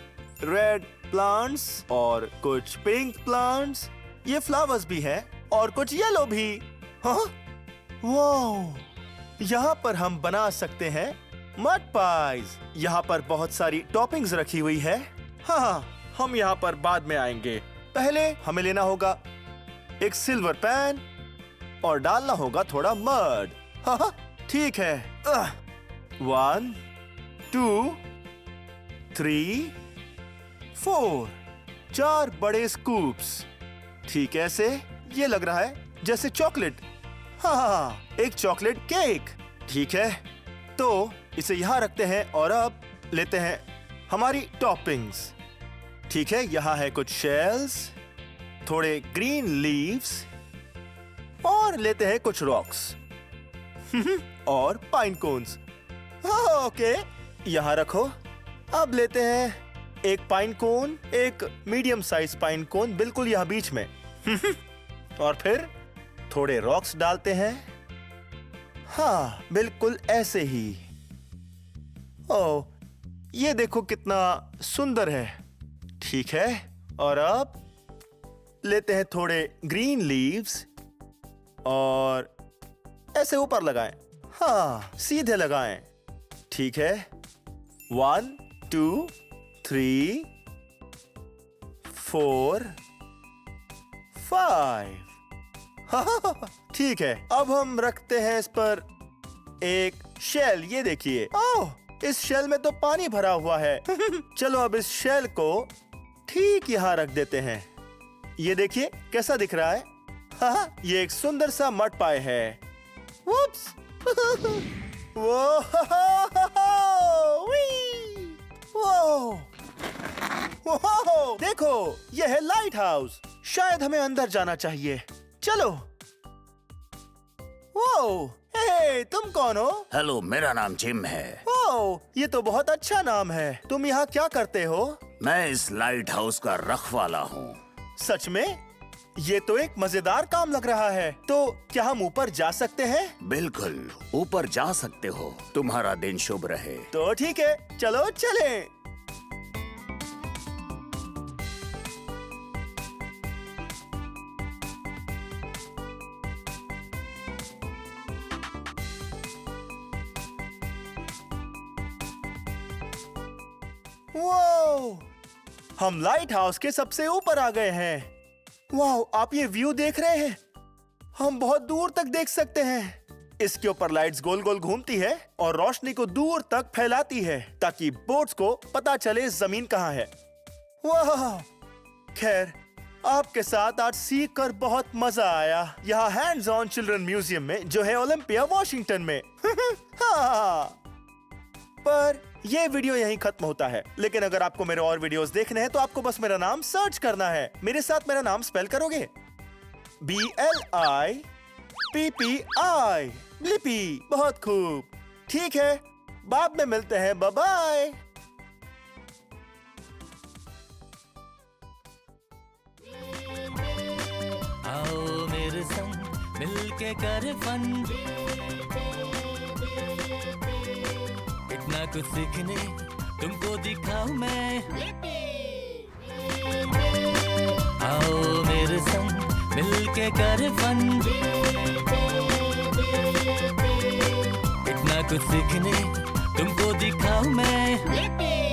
रेड प्लांट्स और कुछ पिंक प्लांट्स। ये फ्लावर्स भी है और कुछ येलो भी। हाँ, वाह, यहाँ पर हम बना सकते हैं मड पाइज। यहाँ पर बहुत सारी टॉपिंग्स रखी हुई है। हाँ, हम यहाँ पर बाद में आएंगे। पहले हमें लेना होगा एक सिल्वर पैन और डालना होगा थोड़ा मड। हाँ, ठीक है। 1 2 3 4, 4 बड़े स्कूप्स। ठीक है, ऐसे ये लग रहा है जैसे चॉकलेट। हाँ, एक चॉकलेट केक। ठीक है, तो इसे यहाँ रखते हैं और अब लेते हैं हमारी टॉपिंग्स। ठीक है, यहाँ है कुछ शेल्स, थोड़े ग्रीन लीव्स और लेते हैं कुछ रॉक्स और पाइन कोन्स। ओके, यहाँ रखो। अब लेते हैं एक पाइन कोन, एक मीडियम साइज पाइन कोन बिल्कुल यहाँ बीच में और फिर थोड़े रॉक्स डालते हैं। हाँ, बिल्कुल ऐसे ही। ओह, ये देखो कितना सुंदर है। ठीक है, और अब लेते हैं थोड़े ग्रीन लीव्स और ऐसे ऊपर लगाएं। हाँ, सीधे लगाएं। ठीक है। 1 2 3 4 5। ठीक है, अब हम रखते हैं इस पर एक शेल। ये देखिए, ओह, इस शेल में तो पानी भरा हुआ है। चलो अब इस शेल को ठीक यहाँ रख देते हैं। ये देखिए कैसा दिख रहा है। हाँ, ये एक सुंदर सा मड पाई है। Whoops! वो देखो, यह है लाइट हाउस। शायद हमें अंदर जाना चाहिए। चलो। वो, हे, तुम कौन हो? हेलो, मेरा नाम जिम है। ओह, ये तो बहुत अच्छा नाम है। तुम यहाँ क्या करते हो? मैं इस लाइट हाउस का रखवाला हूँ। सच में? ये तो एक मजेदार काम लग रहा है। तो क्या हम ऊपर जा सकते हैं? बिल्कुल, ऊपर जा सकते हो। तुम्हारा दिन शुभ रहे। तो ठीक है, चलो चलें। वो, हम लाइट हाउस के सबसे ऊपर आ गए हैं। वाह, आप ये व्यू देख रहे हैं? हम बहुत दूर तक देख सकते हैं। इसके ऊपर लाइट्स गोल गोल घूमती है और रोशनी को दूर तक फैलाती है ताकि बोट्स को पता चले जमीन कहाँ है। वाह, खैर, आपके साथ आज सीख कर बहुत मजा आया। यहाँ हैंड्स ऑन चिल्ड्रन म्यूजियम में, जो है ओलंपिया वॉशिंगटन में। हाँ, पर ये वीडियो यहीं खत्म होता है। लेकिन अगर आपको मेरे और वीडियोस देखने हैं तो आपको बस मेरा नाम सर्च करना है। मेरे साथ मेरा नाम स्पेल करोगे? BLIPPI, Blippi. बहुत खूब। ठीक है, बाद में मिलते हैं। Bye bye. आओ मेरे संग मिलके करे फन, इतना कुछ सीखने तुमको दिखाऊं मैं। आओ मेरे संग मिलके करे फन, इतना कुछ सीखने तुमको दिखाऊं मैं।